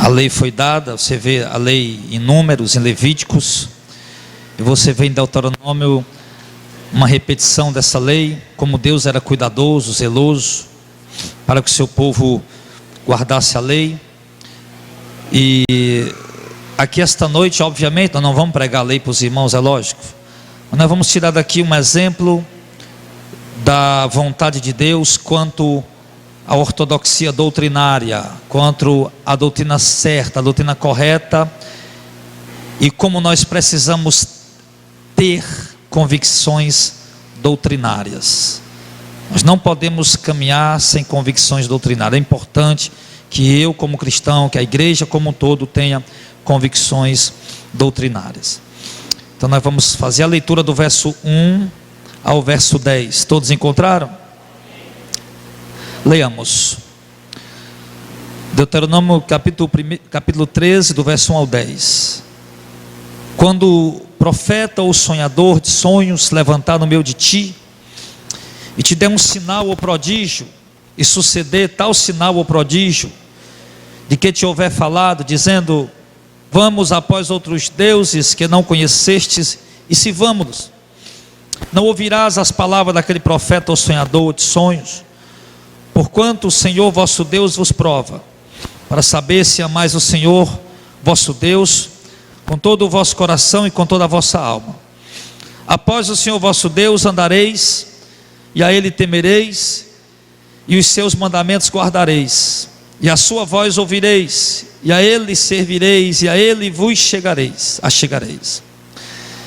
A lei foi dada, você vê a lei em Números, em Levíticos, e você vê em Deuteronômio uma repetição dessa lei, como Deus era cuidadoso, zeloso, para que o seu povo guardasse a lei. E aqui esta noite, obviamente, nós não vamos pregar a lei para os irmãos, é lógico, mas nós vamos tirar daqui um exemplo da vontade de Deus quanto à ortodoxia doutrinária, quanto à doutrina certa, a doutrina correta, e como nós precisamos ter convicções doutrinárias. Nós não podemos caminhar sem convicções doutrinárias. É importante que eu, como cristão, que a igreja como um todo tenha convicções doutrinárias. Então nós vamos fazer a leitura do verso 1 ao verso 10. Todos encontraram? Leamos. Deuteronômio capítulo 13, do verso 1 ao 10. Quando o profeta ou sonhador de sonhos levantar no meio de ti, e te der um sinal ou prodígio, e suceder tal sinal ou prodígio, de que te houver falado, dizendo: vamos após outros deuses que não conhecestes, e sirvamo-los, não ouvirás as palavras daquele profeta ou sonhador de sonhos, porquanto o Senhor vosso Deus vos prova, para saber se amais o Senhor vosso Deus com todo o vosso coração e com toda a vossa alma. Após o Senhor vosso Deus andareis, e a Ele temereis, e os seus mandamentos guardareis, e a sua voz ouvireis, e a Ele servireis, e a Ele vos achegareis.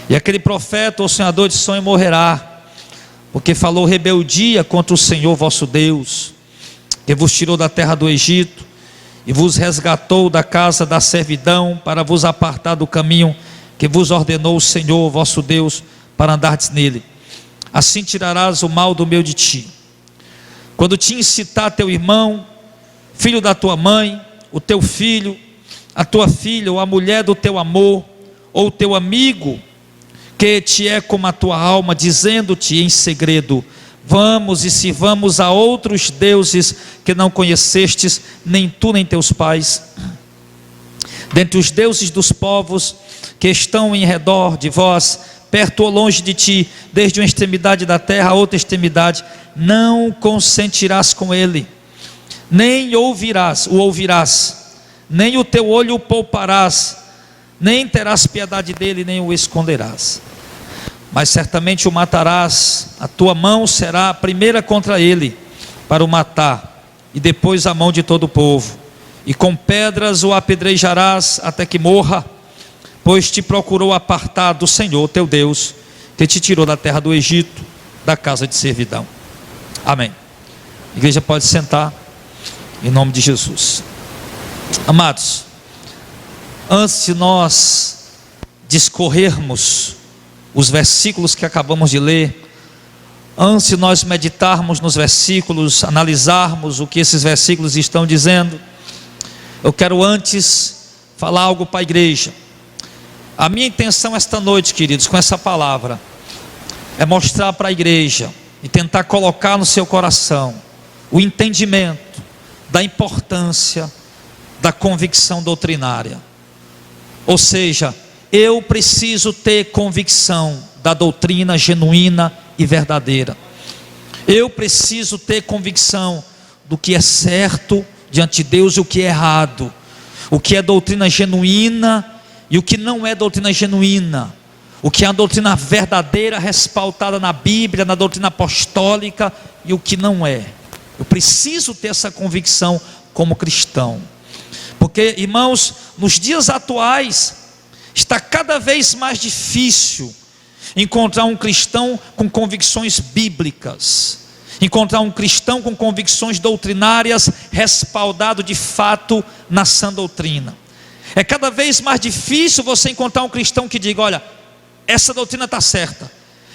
E aquele profeta ou sonhador de sonho morrerá, porque falou rebeldia contra o Senhor vosso Deus, que vos tirou da terra do Egito, e vos resgatou da casa da servidão, para vos apartar do caminho que vos ordenou o Senhor vosso Deus, para andardes nele. Assim tirarás o mal do meio de ti. Quando te incitar teu irmão, filho da tua mãe, o teu filho, a tua filha, ou a mulher do teu amor, ou o teu amigo, que te é como a tua alma, dizendo-te em segredo: vamos e sirvamos a outros deuses que não conhecestes, nem tu nem teus pais, dentre os deuses dos povos que estão em redor de vós, perto ou longe de ti, desde uma extremidade da terra a outra extremidade, não consentirás com ele, nem o ouvirás, nem o teu olho o pouparás, nem terás piedade dele, nem o esconderás, mas certamente o matarás. A tua mão será a primeira contra ele, para o matar, e depois a mão de todo o povo, e com pedras o apedrejarás até que morra, pois te procurou apartar do Senhor teu Deus, que te tirou da terra do Egito, da casa de servidão. Amém. A igreja pode sentar, em nome de Jesus. Amados, antes de nós discorrermos os versículos que acabamos de ler, antes de nós meditarmos nos versículos, analisarmos o que esses versículos estão dizendo, eu quero antes falar algo para a igreja. A minha intenção esta noite, queridos, com essa palavra, é mostrar para a igreja e tentar colocar no seu coração o entendimento da importância da convicção doutrinária. Ou seja, eu preciso ter convicção da doutrina genuína e verdadeira. Eu preciso ter convicção do que é certo diante de Deus e o que é errado, o que é doutrina genuína e o que não é doutrina genuína, o que é a doutrina verdadeira respaldada na Bíblia, na doutrina apostólica, e o que não é. Eu preciso ter essa convicção como cristão, porque, irmãos, nos dias atuais está cada vez mais difícil encontrar um cristão com convicções bíblicas, encontrar um cristão com convicções doutrinárias respaldado de fato na sã doutrina. É cada vez mais difícil você encontrar um cristão que diga: olha, essa doutrina está certa,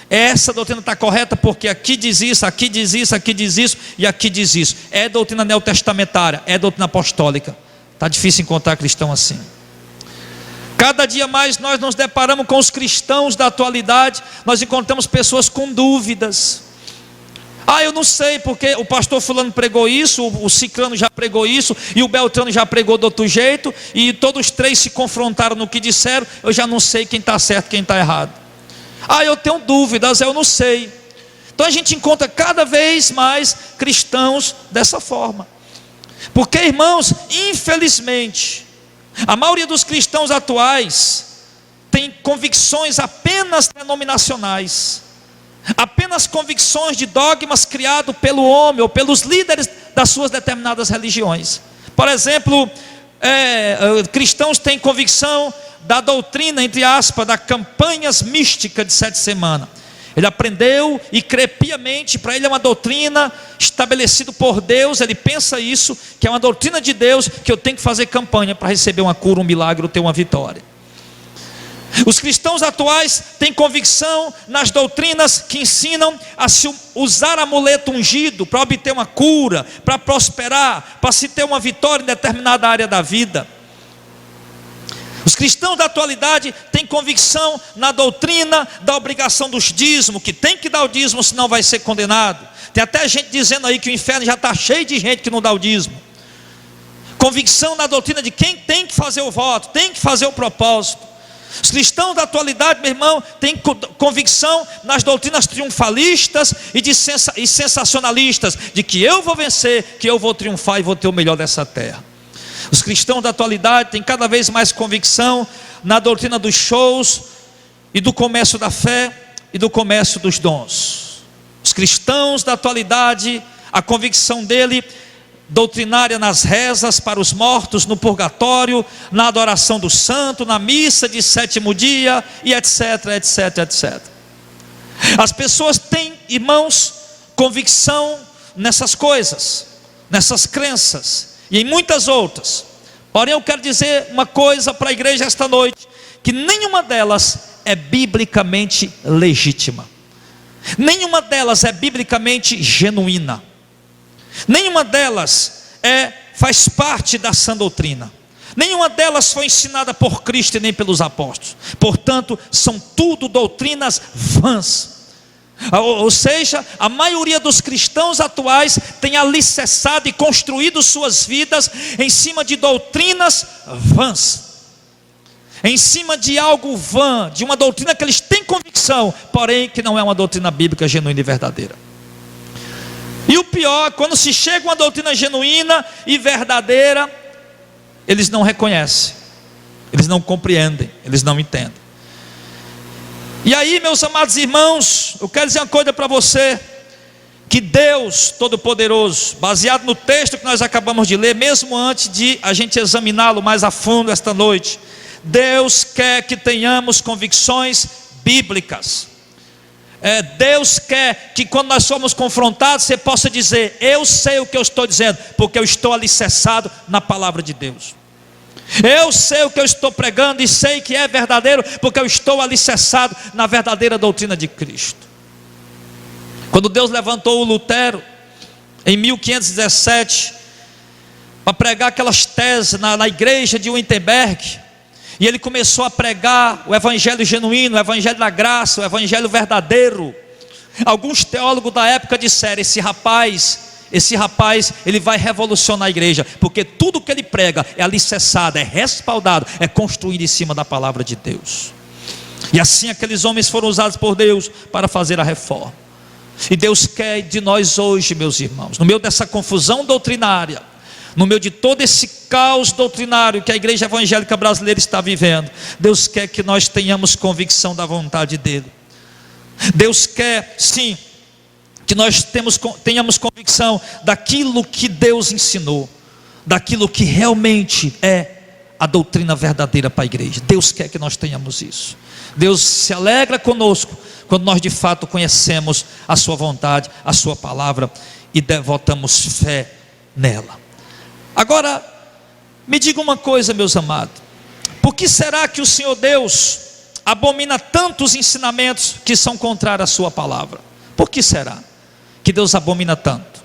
essa doutrina está correta, porque aqui diz isso, aqui diz isso, aqui diz isso e aqui diz isso. É doutrina neotestamentária, é doutrina apostólica. Está difícil encontrar cristão assim. Cada dia mais nós nos deparamos com os cristãos da atualidade, nós encontramos pessoas com dúvidas. Ah, eu não sei porque o pastor fulano pregou isso, o ciclano já pregou isso, e o beltrano já pregou do outro jeito, e todos três se confrontaram no que disseram. Eu já não sei quem está certo e quem está errado. Ah, eu tenho dúvidas, eu não sei. Então a gente encontra cada vez mais cristãos dessa forma. Porque, irmãos, infelizmente, a maioria dos cristãos atuais tem convicções apenas denominacionais, apenas convicções de dogmas criados pelo homem ou pelos líderes das suas determinadas religiões. Por exemplo, cristãos têm convicção da doutrina, entre aspas, das campanhas místicas de 7 semanas. Ele aprendeu e crê piamente, para ele é uma doutrina estabelecida por Deus. Ele pensa isso, que é uma doutrina de Deus, que eu tenho que fazer campanha para receber uma cura, um milagre ou ter uma vitória. Os cristãos atuais têm convicção nas doutrinas que ensinam a se usar amuleto ungido para obter uma cura, para prosperar, para se ter uma vitória em determinada área da vida. Os cristãos da atualidade têm convicção na doutrina da obrigação dos dízimos, que tem que dar o dízimo, senão vai ser condenado. Tem até gente dizendo aí que o inferno já está cheio de gente que não dá o dízimo. Convicção na doutrina de quem tem que fazer o voto, tem que fazer o propósito. Os cristãos da atualidade, meu irmão, têm convicção nas doutrinas triunfalistas e sensacionalistas, de que eu vou vencer, que eu vou triunfar e vou ter o melhor dessa terra. Os cristãos da atualidade têm cada vez mais convicção na doutrina dos shows e do comércio da fé e do comércio dos dons. Os cristãos da atualidade, a convicção dele doutrinária nas rezas para os mortos, no purgatório, na adoração do santo, na missa de 7º dia e etc, etc, etc. As pessoas têm, irmãos, convicção nessas coisas, nessas crenças e em muitas outras. Porém, eu quero dizer uma coisa para a igreja esta noite, que nenhuma delas é biblicamente legítima, nenhuma delas é biblicamente genuína, nenhuma delas faz parte da sã doutrina, nenhuma delas foi ensinada por Cristo e nem pelos apóstolos. Portanto, são tudo doutrinas vãs. Ou seja, a maioria dos cristãos atuais tem alicerçado e construído suas vidas em cima de doutrinas vãs, em cima de algo vã, de uma doutrina que eles têm convicção, porém que não é uma doutrina bíblica genuína e verdadeira. E o pior, quando se chega a uma doutrina genuína e verdadeira, eles não reconhecem, eles não compreendem, eles não entendem. E aí, meus amados irmãos, eu quero dizer uma coisa para você, que Deus Todo-Poderoso, baseado no texto que nós acabamos de ler, mesmo antes de a gente examiná-lo mais a fundo esta noite, Deus quer que tenhamos convicções bíblicas. Deus quer que quando nós somos confrontados, você possa dizer: eu sei o que eu estou dizendo, porque eu estou alicerçado na palavra de Deus. Eu sei o que eu estou pregando e sei que é verdadeiro, porque eu estou alicerçado na verdadeira doutrina de Cristo. Quando Deus levantou o Lutero em 1517 para pregar aquelas teses na igreja de Wittenberg, e ele começou a pregar o evangelho genuíno, o evangelho da graça, o evangelho verdadeiro, alguns teólogos da época disseram: esse rapaz, ele vai revolucionar a igreja, porque tudo que ele prega é alicerçado, é respaldado, é construído em cima da palavra de Deus. E assim aqueles homens foram usados por Deus para fazer a reforma. E Deus quer de nós hoje, meus irmãos, no meio dessa confusão doutrinária, no meio de todo esse caos doutrinário que a igreja evangélica brasileira está vivendo, Deus quer que nós tenhamos convicção da vontade dEle. Deus quer, sim, que nós tenhamos convicção daquilo que Deus ensinou, daquilo que realmente é a doutrina verdadeira para a igreja. Deus quer que nós tenhamos isso. Deus se alegra conosco quando nós de fato conhecemos a sua vontade, a sua palavra e devotamos fé nela. Agora, me diga uma coisa, meus amados: por que será que o Senhor Deus abomina tantos ensinamentos que são contrários à sua palavra? Por que será que Deus abomina tanto?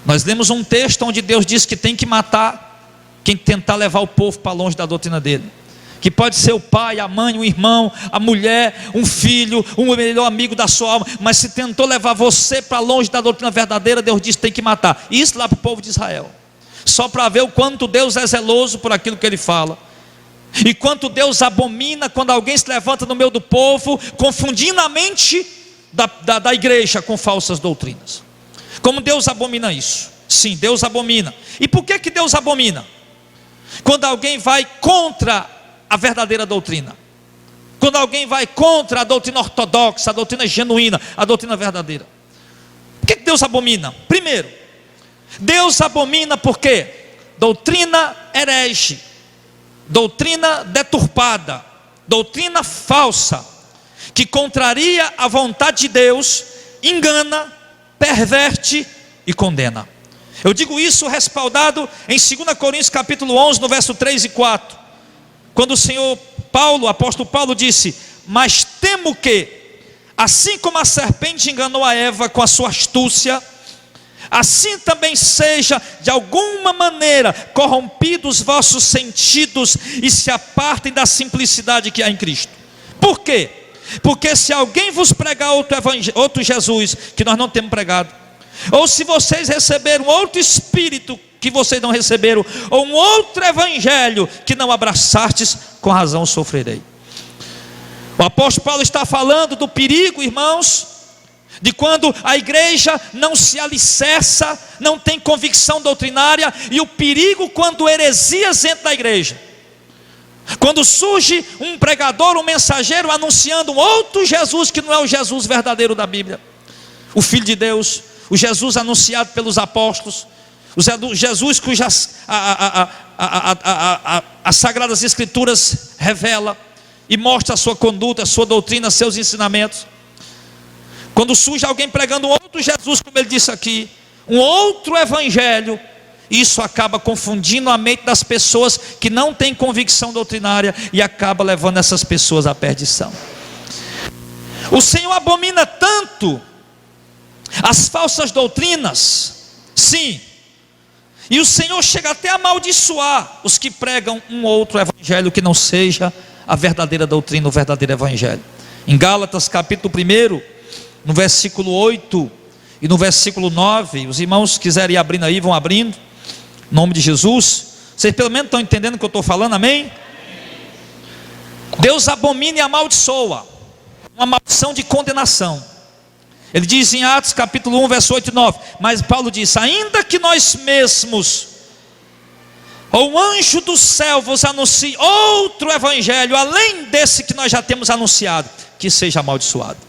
Nós lemos um texto onde Deus diz que tem que matar quem tentar levar o povo para longe da doutrina dele. que pode ser o pai, a mãe, um irmão, a mulher, um filho, um melhor amigo da sua alma, mas se tentou levar você para longe da doutrina verdadeira, Deus disse: tem que matar. Isso lá para o povo de Israel, só para ver o quanto Deus é zeloso por aquilo que Ele fala, e quanto Deus abomina quando alguém se levanta no meio do povo, confundindo a mente da igreja com falsas doutrinas. Como Deus abomina isso? Sim, Deus abomina. E por que Deus abomina? Quando alguém vai contra a verdadeira doutrina, quando alguém vai contra a doutrina ortodoxa, a doutrina genuína, a doutrina verdadeira. Por que Deus abomina? Primeiro, Deus abomina porque doutrina herege, doutrina deturpada, doutrina falsa, que contraria a vontade de Deus, engana, perverte e condena. Eu digo isso respaldado em 2 Coríntios capítulo 11, no verso 3 e 4, quando o Senhor Paulo, o apóstolo Paulo disse: mas temo que, assim como a serpente enganou a Eva com a sua astúcia, assim também seja de alguma maneira corrompidos os vossos sentidos e se apartem da simplicidade que há em Cristo. Por quê? Porque se alguém vos pregar outro Jesus, que nós não temos pregado, ou se vocês receberam outro espírito que vocês não receberam, ou um outro evangelho que não abraçastes, com razão sofrerei. O apóstolo Paulo está falando do perigo, irmãos, de quando a igreja não se alicerça, não tem convicção doutrinária, e o perigo quando heresias entram na igreja, quando surge um pregador, um mensageiro anunciando um outro Jesus que não é o Jesus verdadeiro da Bíblia, o Filho de Deus, o Jesus anunciado pelos apóstolos, o Jesus cujas as Sagradas Escrituras revela e mostra a sua conduta, a sua doutrina, seus ensinamentos. Quando surge alguém pregando um outro Jesus, como ele disse aqui, um outro evangelho, isso acaba confundindo a mente das pessoas que não têm convicção doutrinária e acaba levando essas pessoas à perdição. O Senhor abomina tanto as falsas doutrinas, sim, e o Senhor chega até a amaldiçoar os que pregam um outro evangelho que não seja a verdadeira doutrina, o verdadeiro evangelho. Em Gálatas capítulo 1, no versículo 8 e no versículo 9, os irmãos quiserem ir abrindo aí, vão abrindo, em nome de Jesus. Vocês pelo menos estão entendendo o que eu estou falando, amém? Deus abomina e amaldiçoa, uma maldição de condenação. Ele diz em Atos capítulo 1, verso 8 e 9, mas Paulo diz: ainda que nós mesmos, ou um anjo do céu vos anuncie outro evangelho, além desse que nós já temos anunciado, que seja amaldiçoado.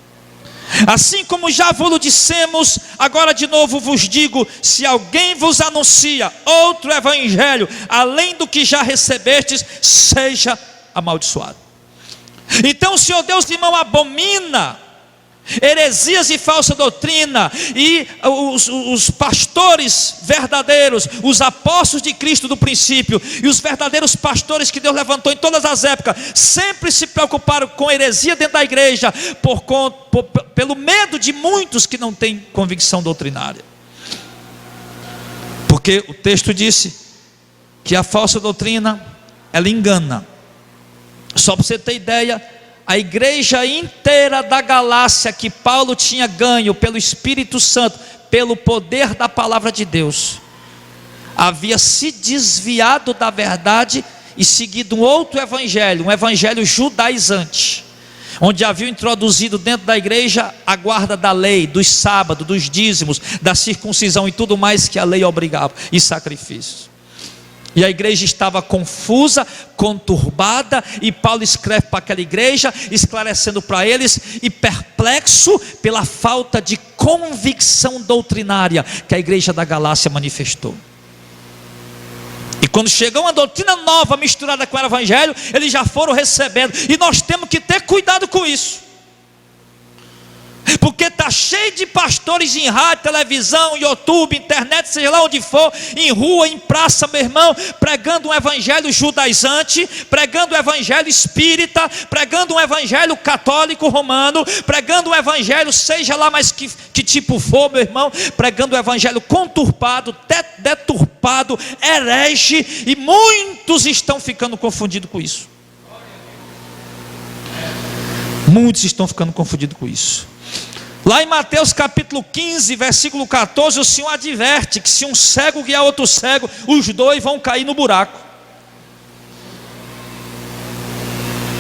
Assim como já vos dissemos, agora de novo vos digo: se alguém vos anuncia outro evangelho, além do que já recebestes, seja amaldiçoado. Então o Senhor Deus, irmão, abomina heresias e falsa doutrina, e os pastores verdadeiros, os apóstolos de Cristo do princípio, e os verdadeiros pastores que Deus levantou em todas as épocas, sempre se preocuparam com heresia dentro da igreja, pelo medo de muitos que não têm convicção doutrinária. Porque o texto disse que a falsa doutrina, ela engana. Só para você ter ideia, a igreja inteira da Galácia que Paulo tinha ganho pelo Espírito Santo, pelo poder da palavra de Deus, havia se desviado da verdade e seguido um outro evangelho, um evangelho judaizante, onde havia introduzido dentro da igreja a guarda da lei, dos sábados, dos dízimos, da circuncisão e tudo mais que a lei obrigava, e sacrifícios. E a igreja estava confusa, conturbada, e Paulo escreve para aquela igreja, esclarecendo para eles, e perplexo pela falta de convicção doutrinária que a igreja da Galácia manifestou. E quando chegou uma doutrina nova misturada com o evangelho, eles já foram recebendo, e nós temos que ter cuidado com isso. Porque está cheio de pastores em rádio, televisão, YouTube, internet, seja lá onde for, em rua, em praça, meu irmão, pregando um evangelho judaizante, pregando um evangelho espírita, pregando um evangelho católico romano, pregando um evangelho, seja lá mais que tipo for, meu irmão, pregando um evangelho conturbado, deturpado, herege, e muitos estão ficando confundidos com isso. Muitos estão ficando confundidos com isso. Lá em Mateus capítulo 15, versículo 14, o Senhor adverte que se um cego guiar outro cego, os dois vão cair no buraco.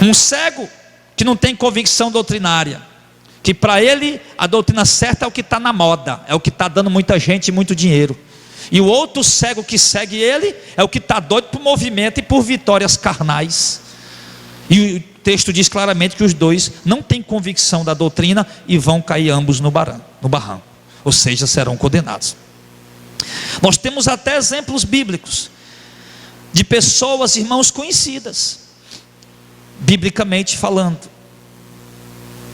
Um cego que não tem convicção doutrinária, que para ele a doutrina certa é o que está na moda, é o que está dando muita gente e muito dinheiro. E o outro cego que segue ele é o que está doido por movimento e por vitórias carnais. E o texto diz claramente que os dois não têm convicção da doutrina e vão cair ambos no barranco, ou seja, serão condenados. Nós temos até exemplos bíblicos de pessoas, irmãos, conhecidas, biblicamente falando,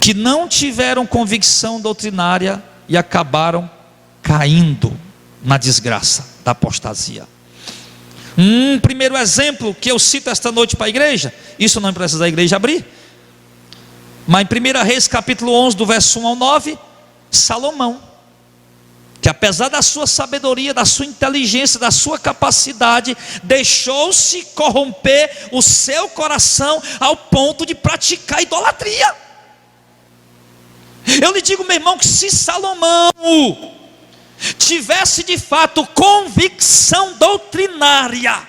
que não tiveram convicção doutrinária e acabaram caindo na desgraça da apostasia. Um primeiro exemplo que eu cito esta noite para a igreja, isso não precisa a igreja abrir, mas em 1 Reis capítulo 11, do verso 1 ao 9, Salomão, que apesar da sua sabedoria, da sua inteligência, da sua capacidade, deixou-se corromper o seu coração ao ponto de praticar idolatria. Eu lhe digo, meu irmão, que se Salomão tivesse de fato convicção doutrinária,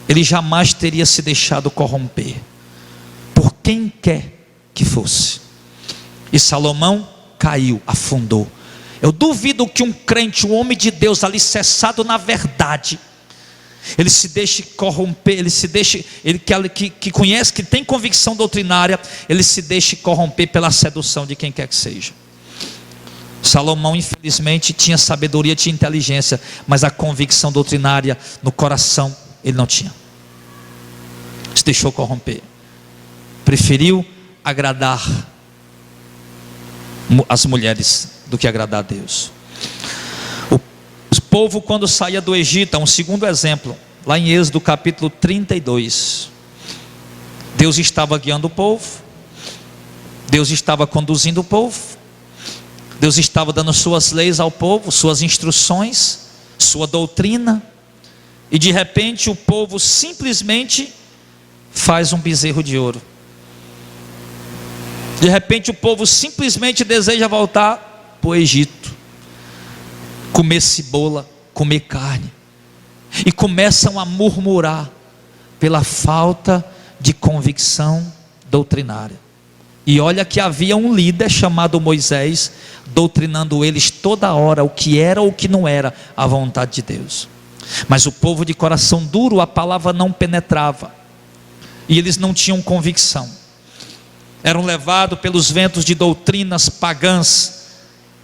ele jamais teria se deixado corromper por quem quer que fosse. E Salomão caiu, afundou. Eu duvido que um crente, um homem de Deus alicerçado na verdade, ele se deixe corromper, ele que conhece, que tem convicção doutrinária, ele se deixe corromper pela sedução de quem quer que seja. Salomão infelizmente tinha sabedoria, tinha inteligência, mas a convicção doutrinária no coração ele não tinha. Se deixou corromper, preferiu agradar as mulheres do que agradar a Deus. O povo, quando saía do Egito, um segundo exemplo, lá em Êxodo capítulo 32, Deus estava guiando o povo, Deus estava conduzindo o povo, Deus estava dando suas leis ao povo, suas instruções, sua doutrina, e de repente o povo simplesmente faz um bezerro de ouro. De repente o povo simplesmente deseja voltar para o Egito, comer cebola, comer carne, e começam a murmurar pela falta de convicção doutrinária. E olha que havia um líder chamado Moisés, doutrinando eles toda hora o que era ou o que não era a vontade de Deus. Mas o povo de coração duro, a palavra não penetrava, e eles não tinham convicção, eram levados pelos ventos de doutrinas pagãs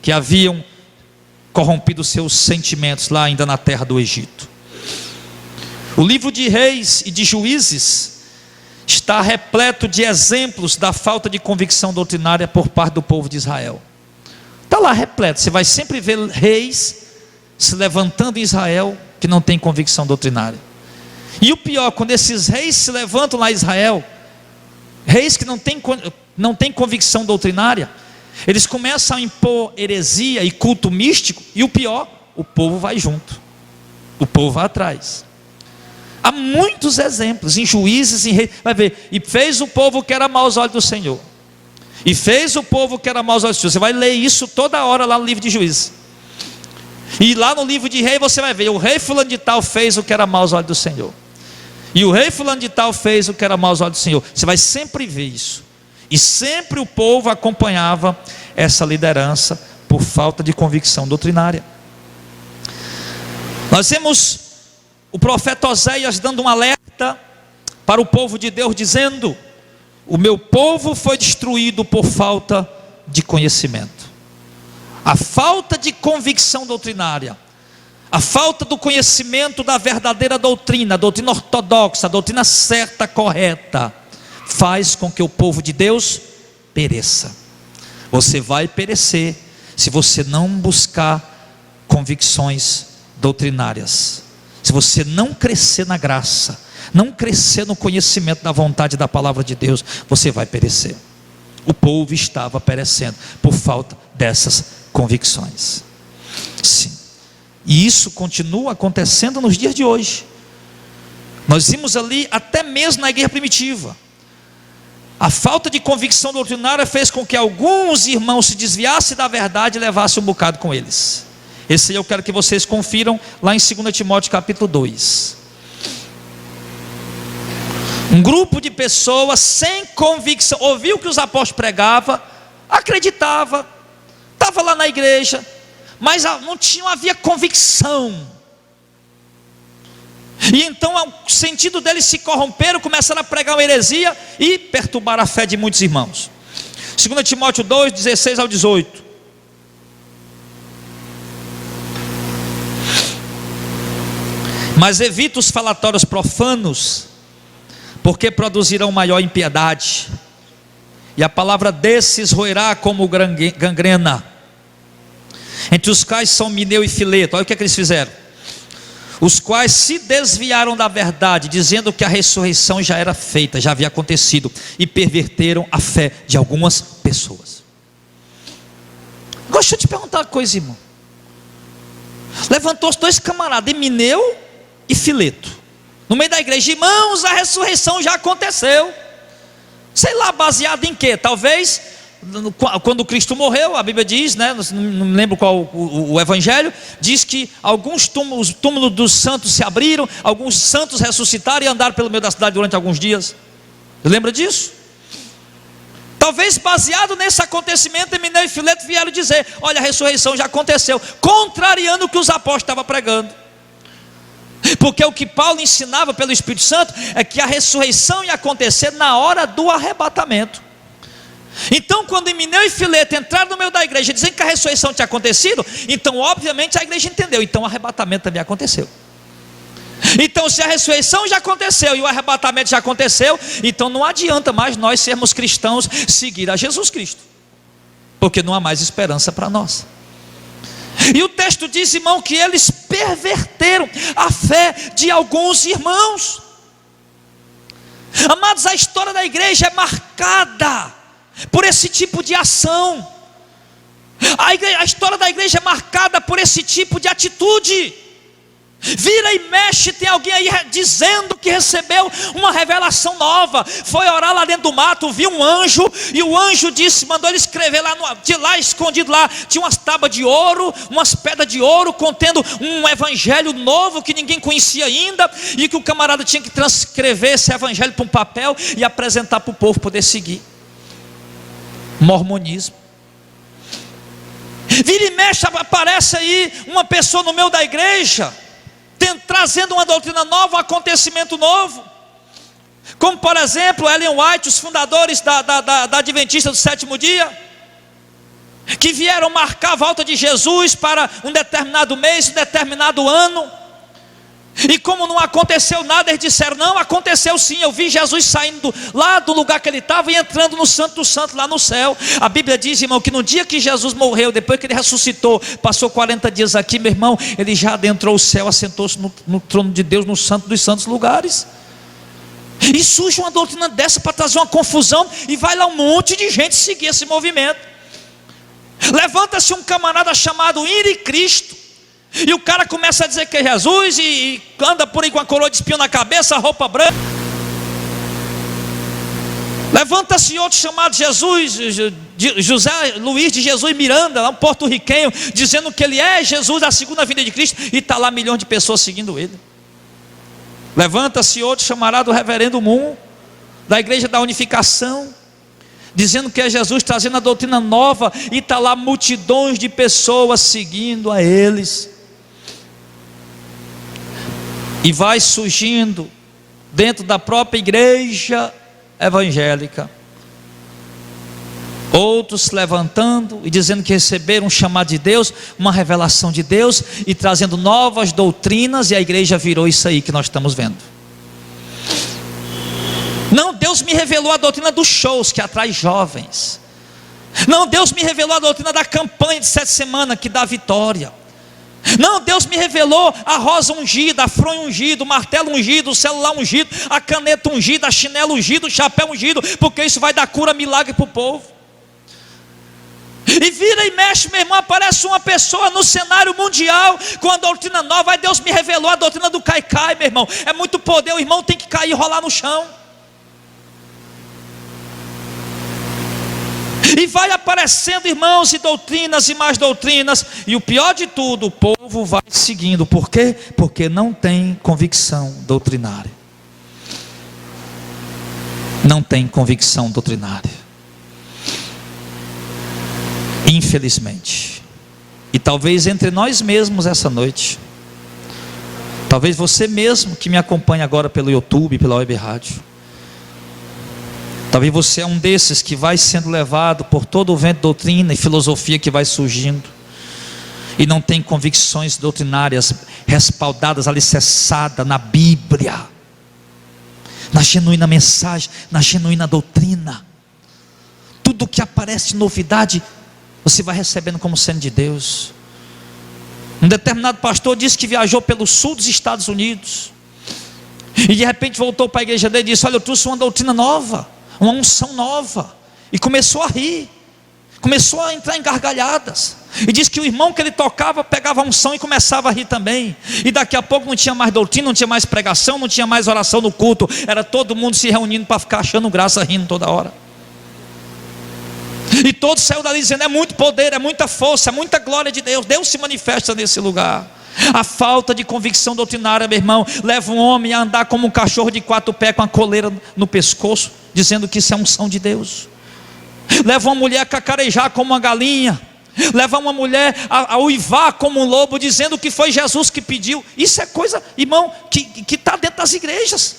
que haviam corrompido seus sentimentos lá ainda na terra do Egito. O livro de Reis e de Juízes está repleto de exemplos da falta de convicção doutrinária por parte do povo de Israel. Está lá repleto, você vai sempre ver reis se levantando em Israel que não tem convicção doutrinária. E o pior, quando esses reis se levantam lá em Israel, reis que não têm convicção doutrinária, eles começam a impor heresia e culto místico, e o pior, o povo vai junto, o povo vai atrás. Há muitos exemplos em Juízes, em Reis, vai ver, e fez o povo que era mau aos olhos do Senhor, e fez o povo que era mau aos olhos do Senhor. Você vai ler isso toda hora lá no livro de Juízes, e lá no livro de Reis você vai ver, o rei fulano de tal fez o que era mau aos olhos do Senhor, e o rei fulano de tal fez o que era mau aos olhos do Senhor. Você vai sempre ver isso, e sempre o povo acompanhava essa liderança por falta de convicção doutrinária. Nós vemos o profeta Oséias dando um alerta para o povo de Deus, dizendo: o meu povo foi destruído por falta de conhecimento. A falta de convicção doutrinária, a falta do conhecimento da verdadeira doutrina, a doutrina ortodoxa, a doutrina certa, correta, faz com que o povo de Deus pereça. Você vai perecer se você não buscar convicções doutrinárias, se você não crescer na graça, não crescer no conhecimento da vontade da palavra de Deus, você vai perecer. O povo estava perecendo por falta dessas convicções. Sim, e isso continua acontecendo nos dias de hoje. Nós vimos ali, até mesmo na igreja primitiva, A falta de convicção doutrinária fez com que alguns irmãos se desviassem da verdade e levassem um bocado com eles. Esse eu quero que vocês confiram lá em 2 Timóteo capítulo 2. Um grupo de pessoas sem convicção, ouviu o que os apóstolos pregavam, acreditava, estava lá na igreja, mas não havia convicção. E então o sentido deles se corromperam, começaram a pregar uma heresia e perturbaram a fé de muitos irmãos. 2 Timóteo 2, 16 ao 18. Mas evita os falatórios profanos, porque produzirão maior impiedade, e a palavra desses roerá como gangrena, entre os quais são Mineu e Fileto. Olha o que eles fizeram: os quais se desviaram da verdade, dizendo que a ressurreição já era feita, já havia acontecido, e perverteram a fé de algumas pessoas. Agora deixa eu te perguntar uma coisa, irmão. Levantou os dois camaradas, Mineu e Fileto, no meio da igreja: irmãos, a ressurreição já aconteceu. Sei lá, baseado em quê? Talvez quando Cristo morreu, a Bíblia diz, né, não me lembro qual o evangelho, diz que alguns túmulos dos santos se abriram, alguns santos ressuscitaram e andaram pelo meio da cidade durante alguns dias. Lembra disso? Talvez baseado nesse acontecimento, Mineu e Fileto vieram dizer: olha, a ressurreição já aconteceu, contrariando o que os apóstolos estavam pregando. Porque o que Paulo ensinava pelo Espírito Santo é que a ressurreição ia acontecer na hora do arrebatamento. Então quando Mineu e Fileto entraram no meio da igreja dizendo que a ressurreição tinha acontecido, então obviamente a igreja entendeu, então o arrebatamento também aconteceu. Então se a ressurreição já aconteceu e o arrebatamento já aconteceu, então não adianta mais nós sermos cristãos, seguir a Jesus Cristo, porque não há mais esperança para nós. E o texto diz, irmão, que eles perverteram a fé de alguns irmãos. Amados, a história da igreja é marcada por esse tipo de ação. A história da igreja é marcada por esse tipo de atitude. Vira e mexe, tem alguém aí dizendo que recebeu uma revelação nova, foi orar lá dentro do mato, viu um anjo, e o anjo disse, mandou ele escrever lá, de lá escondido lá, tinha umas tábuas de ouro, umas pedras de ouro, contendo um evangelho novo, que ninguém conhecia ainda, e que o camarada tinha que transcrever esse evangelho para um papel, e apresentar para o povo poder seguir. Mormonismo. Vira e mexe, aparece aí uma pessoa no meio da igreja, trazendo uma doutrina nova, um acontecimento novo, como por exemplo Ellen White, os fundadores da Adventista do sétimo dia, que vieram marcar a volta de Jesus para um determinado mês, um determinado ano, e como não aconteceu nada, eles disseram: não, aconteceu sim, eu vi Jesus saindo lá do lugar que ele estava e entrando no Santo dos Santos lá no céu. A Bíblia diz, irmão, que no dia que Jesus morreu, depois que ele ressuscitou, passou 40 dias aqui, meu irmão, ele já adentrou o céu, assentou-se no trono de Deus, no Santo dos Santos lugares. E surge uma doutrina dessa para trazer uma confusão, e vai lá um monte de gente seguir esse movimento. Levanta-se um camarada chamado Iri Cristo, e o cara começa a dizer que é Jesus, e anda por aí com a coroa de espinho na cabeça, a roupa branca. Levanta-se outro chamado José Luiz de Jesus Miranda, um porto-riquenho, dizendo que ele é Jesus, a segunda vinda de Cristo, e está lá milhões de pessoas seguindo ele. Levanta-se outro chamado Reverendo Moon, da Igreja da Unificação, dizendo que é Jesus, trazendo a doutrina nova, e está lá multidões de pessoas seguindo a eles. E vai surgindo dentro da própria igreja evangélica outros se levantando e dizendo que receberam um chamado de Deus, uma revelação de Deus, e trazendo novas doutrinas, e a igreja virou isso aí que nós estamos vendo. Não, Deus me revelou a doutrina dos shows que atrai jovens. Não, Deus me revelou a doutrina da campanha de 7 semanas que dá vitória. Não, Deus me revelou a rosa ungida, a fronha ungida, o martelo ungido, o celular ungido, a caneta ungida, a chinela ungida, o chapéu ungido, porque isso vai dar cura, milagre para o povo. E vira e mexe, meu irmão, aparece uma pessoa no cenário mundial com a doutrina nova. Aí Deus me revelou a doutrina do cai-cai, meu irmão. É muito poder, o irmão tem que cair e rolar no chão. E vai aparecendo, irmãos, e doutrinas e mais doutrinas, e o pior de tudo, o povo vai seguindo. Por quê? Porque não tem convicção doutrinária. Não tem convicção doutrinária. Infelizmente. E talvez entre nós mesmos essa noite, talvez você mesmo que me acompanha agora pelo YouTube, pela web rádio, talvez você é um desses que vai sendo levado por todo o vento de doutrina e filosofia que vai surgindo, e não tem convicções doutrinárias respaldadas, alicerçadas na Bíblia, na genuína mensagem, na genuína doutrina. Tudo que aparece de novidade, você vai recebendo como sendo de Deus. Um determinado pastor disse que viajou pelo sul dos Estados Unidos, e de repente voltou para a igreja dele e disse: olha, eu trouxe uma doutrina nova, uma unção nova. E começou a rir, começou a entrar em gargalhadas, e disse que o irmão que ele tocava pegava a unção e começava a rir também. E daqui a pouco não tinha mais doutrina, não tinha mais pregação, não tinha mais oração no culto, era todo mundo se reunindo para ficar achando graça, rindo toda hora. E todos saíram dali dizendo: é muito poder, é muita força, é muita glória de Deus. Deus se manifesta nesse lugar. A falta de convicção doutrinária, meu irmão, leva um homem a andar como um cachorro de 4 pés com a coleira no pescoço, dizendo que isso é unção de Deus. Leva uma mulher a cacarejar como uma galinha. Leva uma mulher a uivar como um lobo, dizendo que foi Jesus que pediu. Isso é coisa, irmão, que está dentro das igrejas.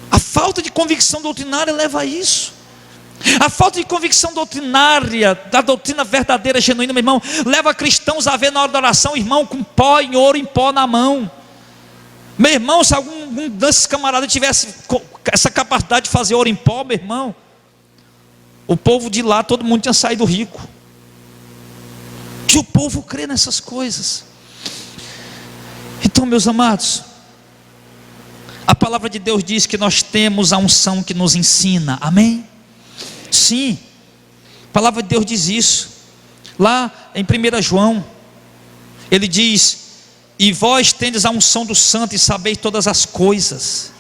A falta de convicção doutrinária leva a isso. A falta de convicção doutrinária, da doutrina verdadeira, genuína, meu irmão, leva cristãos a ver na hora da oração, irmão, com pó em ouro, em pó na mão. Meu irmão, se algum desses camaradas tivesse essa capacidade de fazer ouro em pó, meu irmão, o povo de lá, todo mundo tinha saído rico. Que o povo crê nessas coisas. Então, meus amados, a palavra de Deus diz que nós temos a unção que nos ensina, amém? Sim, a palavra de Deus diz isso. Lá em 1 João, ele diz: e vós tendes a unção do santo e sabeis todas as coisas,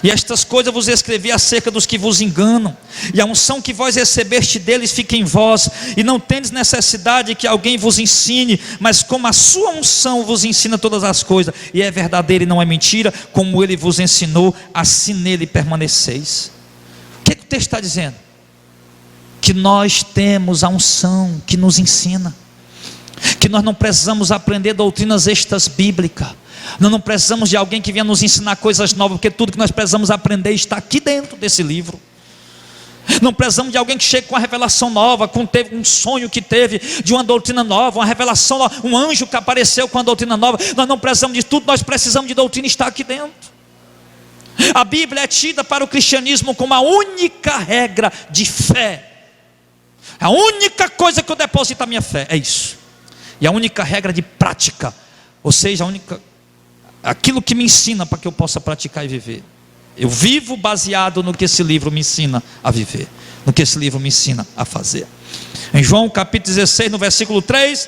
e estas coisas vos escrevi acerca dos que vos enganam, e a unção que vós recebeste deles fica em vós, e não tendes necessidade que alguém vos ensine, mas como a sua unção vos ensina todas as coisas, e é verdadeira e não é mentira, como ele vos ensinou, assim nele permaneceis. O que o texto está dizendo? Que nós temos a unção que nos ensina, que nós não precisamos aprender doutrinas extras bíblicas, nós não precisamos de alguém que venha nos ensinar coisas novas, porque tudo que nós precisamos aprender está aqui dentro desse livro. Não precisamos de alguém que chegue com uma revelação nova, teve um sonho que teve, de uma doutrina nova, uma revelação nova, um anjo que apareceu com uma doutrina nova. Nós não precisamos de tudo, nós precisamos de doutrina, está aqui dentro. A Bíblia é tida para o cristianismo como a única regra de fé. A única coisa que eu deposito a minha fé é isso. E a única regra de prática, ou seja, aquilo que me ensina para que eu possa praticar e viver. Eu vivo baseado no que esse livro me ensina a viver, no que esse livro me ensina a fazer. Em João capítulo 16, no versículo 3,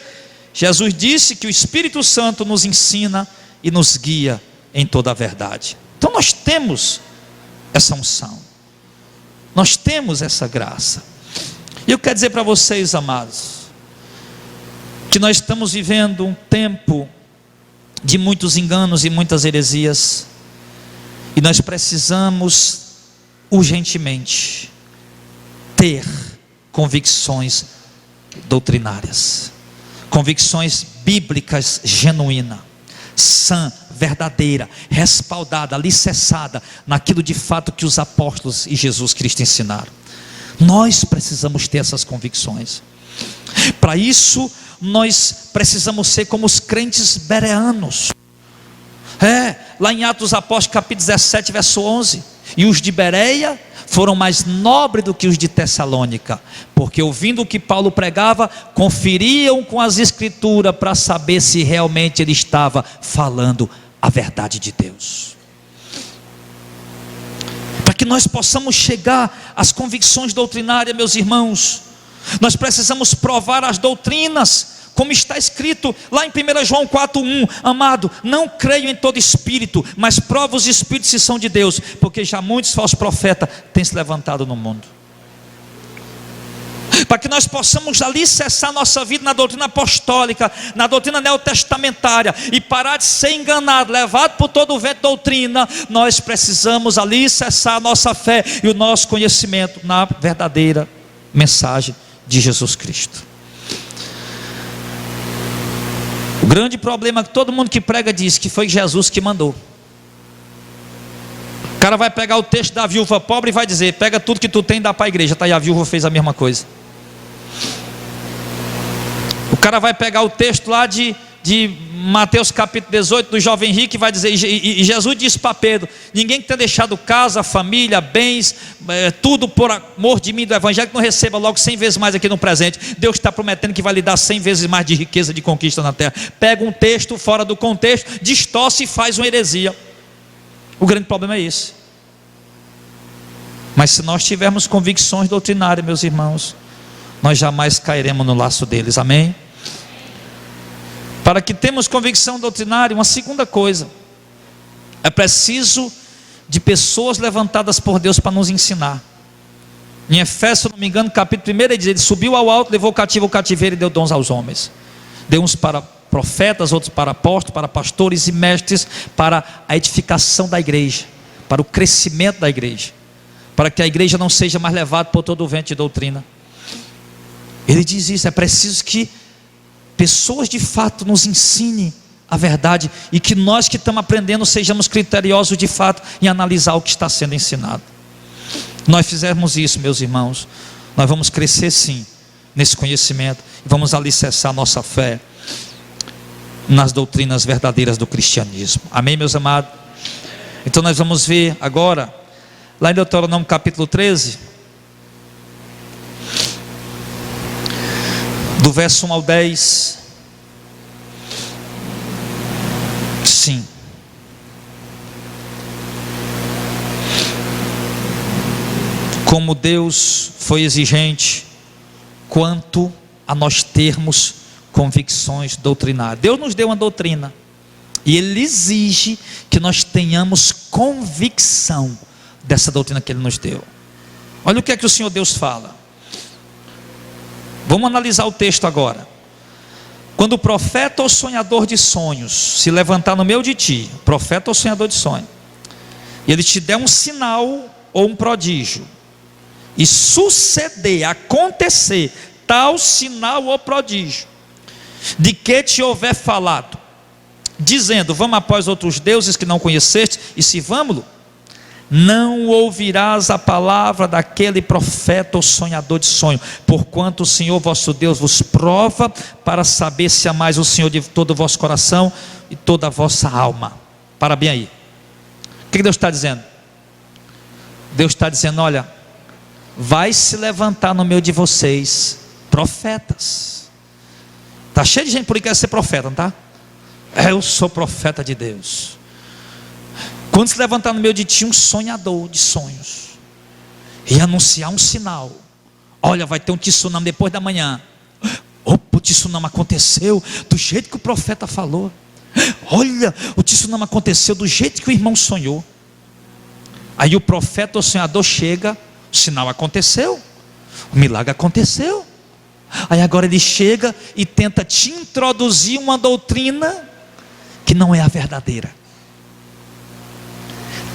Jesus disse que o Espírito Santo nos ensina e nos guia em toda a verdade. Então nós temos essa unção, nós temos essa graça. E eu quero dizer para vocês, amados, que nós estamos vivendo um tempo de muitos enganos e muitas heresias, e nós precisamos urgentemente ter convicções doutrinárias, convicções bíblicas genuínas, sã, verdadeira, respaldada, alicerçada naquilo de fato que os apóstolos e Jesus Cristo ensinaram. Nós precisamos ter essas convicções. Para isso, nós precisamos ser como os crentes bereanos. Lá em Atos dos Apóstolos, capítulo 17, verso 11: e os de Bereia foram mais nobres do que os de Tessalônica, porque ouvindo o que Paulo pregava, conferiam com as escrituras para saber se realmente ele estava falando a verdade de Deus. Para que nós possamos chegar às convicções doutrinárias, meus irmãos, nós precisamos provar as doutrinas, como está escrito lá em 1 João 4,1: amado, não creio em todo espírito, mas prova os espíritos se são de Deus, porque já muitos falsos profetas têm se levantado no mundo. para que nós possamos alicerçar nossa vida na doutrina apostólica, na doutrina neotestamentária, e parar de ser enganado, levado por todo o vento de doutrina. Nós precisamos alicerçar a nossa fé e o nosso conhecimento na verdadeira mensagem de Jesus Cristo. O grande problema é que todo mundo que prega diz que foi Jesus que mandou. O cara vai pegar o texto da viúva pobre e vai dizer: pega tudo que tu tem e dá para a igreja. Tá, e a viúva fez a mesma coisa. O cara vai pegar o texto lá de Mateus capítulo 18, do jovem rico, e vai dizer, e Jesus disse para Pedro: ninguém que tenha deixado casa, família, bens, tudo por amor de mim, do evangelho, que não receba logo 100 vezes mais aqui no presente. Deus está prometendo que vai lhe dar 100 vezes mais de riqueza, de conquista na terra. Pega um texto fora do contexto, distorce e faz uma heresia. O grande problema é esse. Mas se nós tivermos convicções doutrinárias, meus irmãos, nós jamais cairemos no laço deles. Amém? Para que temos convicção doutrinária, uma segunda coisa: é preciso de pessoas levantadas por Deus para nos ensinar. Em Efésios, se não me engano, capítulo 1, ele diz: ele subiu ao alto, levou cativo o cativeiro e deu dons aos homens. Deu uns para profetas, outros para apóstolos, para pastores e mestres, para a edificação da igreja, para o crescimento da igreja, para que a igreja não seja mais levada por todo o vento de doutrina. Ele diz isso: é preciso que pessoas de fato nos ensinem a verdade, e que nós que estamos aprendendo sejamos criteriosos de fato em analisar o que está sendo ensinado. Nós fizermos isso, meus irmãos, nós vamos crescer sim nesse conhecimento, e vamos alicerçar nossa fé nas doutrinas verdadeiras do cristianismo. Amém, meus amados? Então nós vamos ver agora, lá em Deuteronômio capítulo 13, do verso 1 ao 10. Sim. Como Deus foi exigente quanto a nós termos convicções doutrinárias. Deus nos deu uma doutrina, e Ele exige que nós tenhamos convicção dessa doutrina que Ele nos deu. Olha o que é que o Senhor Deus fala. Vamos analisar o texto agora. Quando o profeta ou sonhador de sonhos se levantar no meio de ti, profeta ou sonhador de sonho, e ele te der um sinal ou um prodígio, e suceder, acontecer tal sinal ou prodígio, de que te houver falado, dizendo: vamos após outros deuses que não conheceste e sirvamo-lo, não ouvirás a palavra daquele profeta ou sonhador de sonho, porquanto o Senhor vosso Deus vos prova para saber se amais o Senhor de todo o vosso coração e toda a vossa alma. Para bem aí. O que Deus está dizendo? Deus está dizendo: olha, vai se levantar no meio de vocês profetas. Está cheio de gente por aí que quer ser profeta, não está? Eu sou profeta de Deus. Quando se levantar no meio de ti um sonhador de sonhos, e anunciar um sinal: olha, vai ter um tsunami depois da manhã. Opa, o tsunami aconteceu do jeito que o profeta falou. Olha, o tsunami aconteceu do jeito que o irmão sonhou. Aí o profeta ou sonhador chega, o sinal aconteceu, o milagre aconteceu. Aí agora ele chega e tenta te introduzir uma doutrina que não é a verdadeira.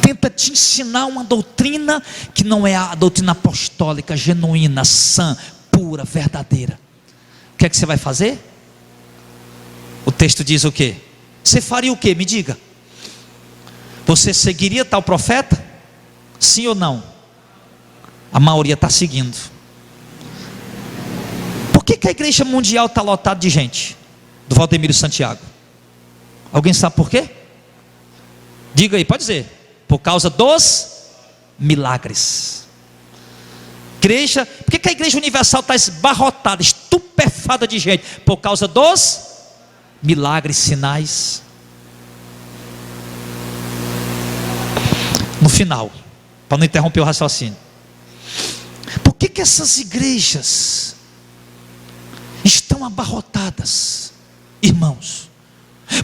Tenta te ensinar uma doutrina que não é a doutrina apostólica, genuína, sã, pura, verdadeira. O que é que você vai fazer? O texto diz o quê? Você faria o quê? Me diga. Você seguiria tal profeta? Sim ou não? A maioria está seguindo. Por que a igreja mundial está lotada de gente? Do Valdemiro Santiago. Alguém sabe por quê? Diga aí, pode dizer. Por causa dos milagres. Igreja, por que a igreja universal está esbarrotada, estupefada de gente? Por causa dos milagres, sinais. No final, para não interromper o raciocínio, por que essas igrejas estão abarrotadas, irmãos?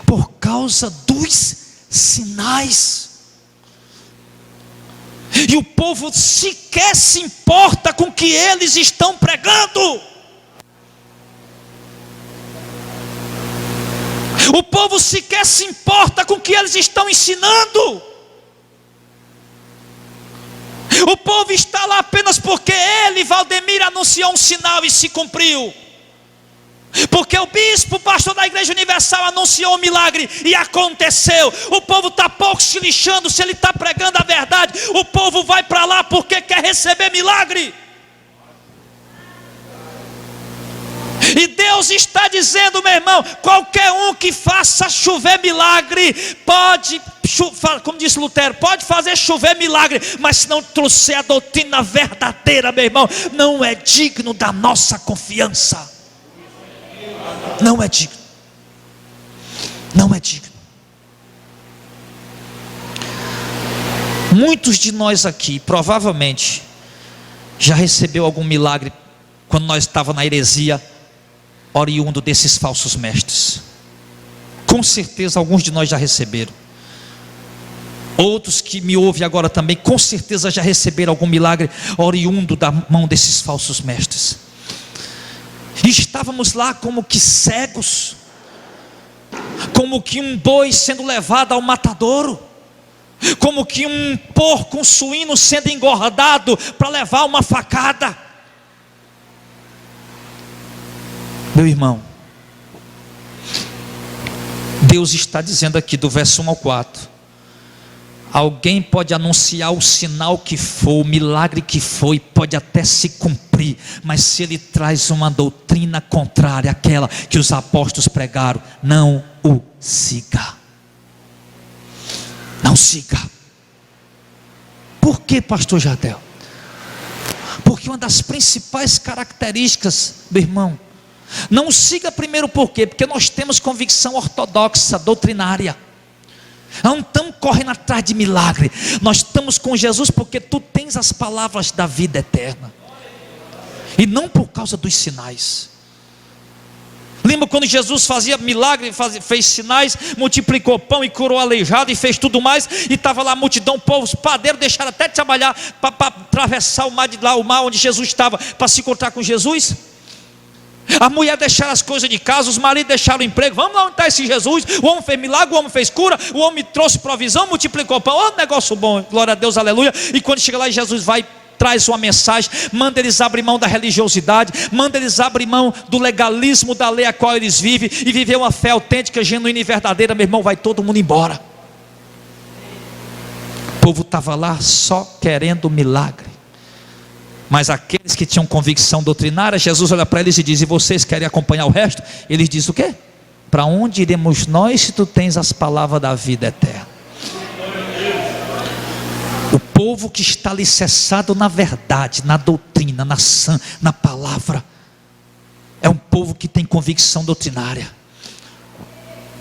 Por causa dos sinais. E o povo sequer se importa com o que eles estão pregando. O povo sequer se importa com o que eles estão ensinando. O povo está lá apenas porque ele, Valdemir, anunciou um sinal e se cumpriu. Porque o bispo, o pastor da Igreja Universal, anunciou um milagre e aconteceu. O povo está pouco se lixando se ele está pregando a verdade. O povo vai para lá porque quer receber milagre. E Deus está dizendo, meu irmão, qualquer um que faça chover milagre, pode, como disse Lutero, pode fazer chover milagre, mas se não trouxer a doutrina verdadeira, meu irmão, não é digno da nossa confiança. Não é digno. Não é digno. Muitos de nós aqui, provavelmente, já recebeu algum milagre quando nós estávamos na heresia, oriundo desses falsos mestres. Com certeza alguns de nós já receberam. Outros que me ouvem agora também, com certeza já receberam algum milagre oriundo da mão desses falsos mestres. E estávamos lá como que cegos, como que um boi sendo levado ao matadouro, como que um porco, um suíno sendo engordado para levar uma facada. Meu irmão, Deus está dizendo aqui do verso 1 ao 4: alguém pode anunciar o sinal que for, o milagre que foi, pode até se cumprir, mas se ele traz uma doutrina contrária àquela que os apóstolos pregaram, não o siga. Não siga. Por que, pastor Jardel? Porque uma das principais características, meu irmão, não siga primeiro por quê? Porque nós temos convicção ortodoxa, doutrinária. Não estamos correndo atrás de milagre. Nós estamos com Jesus porque tu tens as palavras da vida eterna, e não por causa dos sinais. Lembra quando Jesus fazia milagre, fez sinais, multiplicou pão e curou aleijado e fez tudo mais, e estava lá a multidão, o povo, os padeiros deixaram até de trabalhar para atravessar o mar, o mar onde Jesus estava, para se encontrar com Jesus. A mulher deixaram as coisas de casa, os maridos deixaram o emprego. Vamos lá onde está esse Jesus. O homem fez milagre, o homem fez cura, o homem trouxe provisão, multiplicou pão. Olha negócio bom, glória a Deus, aleluia. E quando chega lá, Jesus vai, traz uma mensagem, manda eles abrir mão da religiosidade, manda eles abrir mão do legalismo da lei a qual eles vivem, e viver uma fé autêntica, genuína e verdadeira. Meu irmão, vai todo mundo embora. O povo estava lá só querendo milagre. Mas aqueles que tinham convicção doutrinária, Jesus olha para eles e diz: e vocês querem acompanhar o resto? Eles dizem o quê? Para onde iremos nós se tu tens as palavras da vida eterna? O povo que está alicerçado na verdade, na doutrina, na palavra, é um povo que tem convicção doutrinária.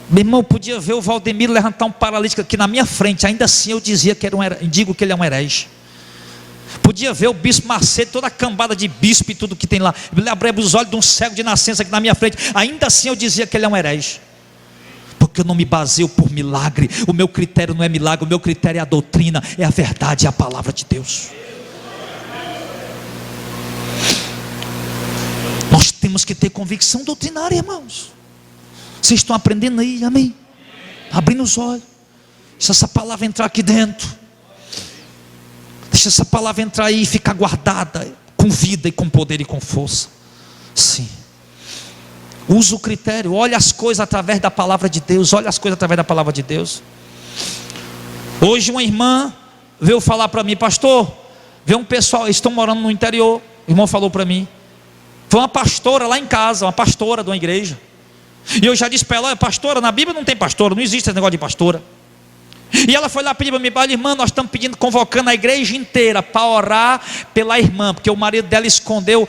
Meu irmão, podia ver o Valdemir levantar um paralítico aqui na minha frente, ainda assim eu dizia que digo que ele é um herege. Podia ver o bispo Macedo, toda a cambada de bispo e tudo que tem lá, ele abriu os olhos de um cego de nascença aqui na minha frente, ainda assim eu dizia que ele é um herege. Porque eu não me baseio por milagre. O meu critério não é milagre, o meu critério é a doutrina, é a verdade, é a palavra de Deus. Nós temos que ter convicção doutrinária, irmãos. Vocês estão aprendendo aí, amém? Abrindo os olhos. Se essa palavra entrar aqui dentro, deixa essa palavra entrar aí e ficar guardada com vida e com poder e com força. Sim. Usa o critério, olha as coisas através da palavra de Deus. Olha as coisas através da palavra de Deus. Hoje uma irmã veio falar para mim: pastor, vê um pessoal, eles estão morando no interior. O irmão falou para mim, foi uma pastora lá em casa, uma pastora de uma igreja. E eu já disse para ela: olha, pastora, na Bíblia não tem pastora, não existe esse negócio de pastora. E ela foi lá pedir para mim: olha, irmã, nós estamos pedindo, convocando a igreja inteira para orar pela irmã, porque o marido dela escondeu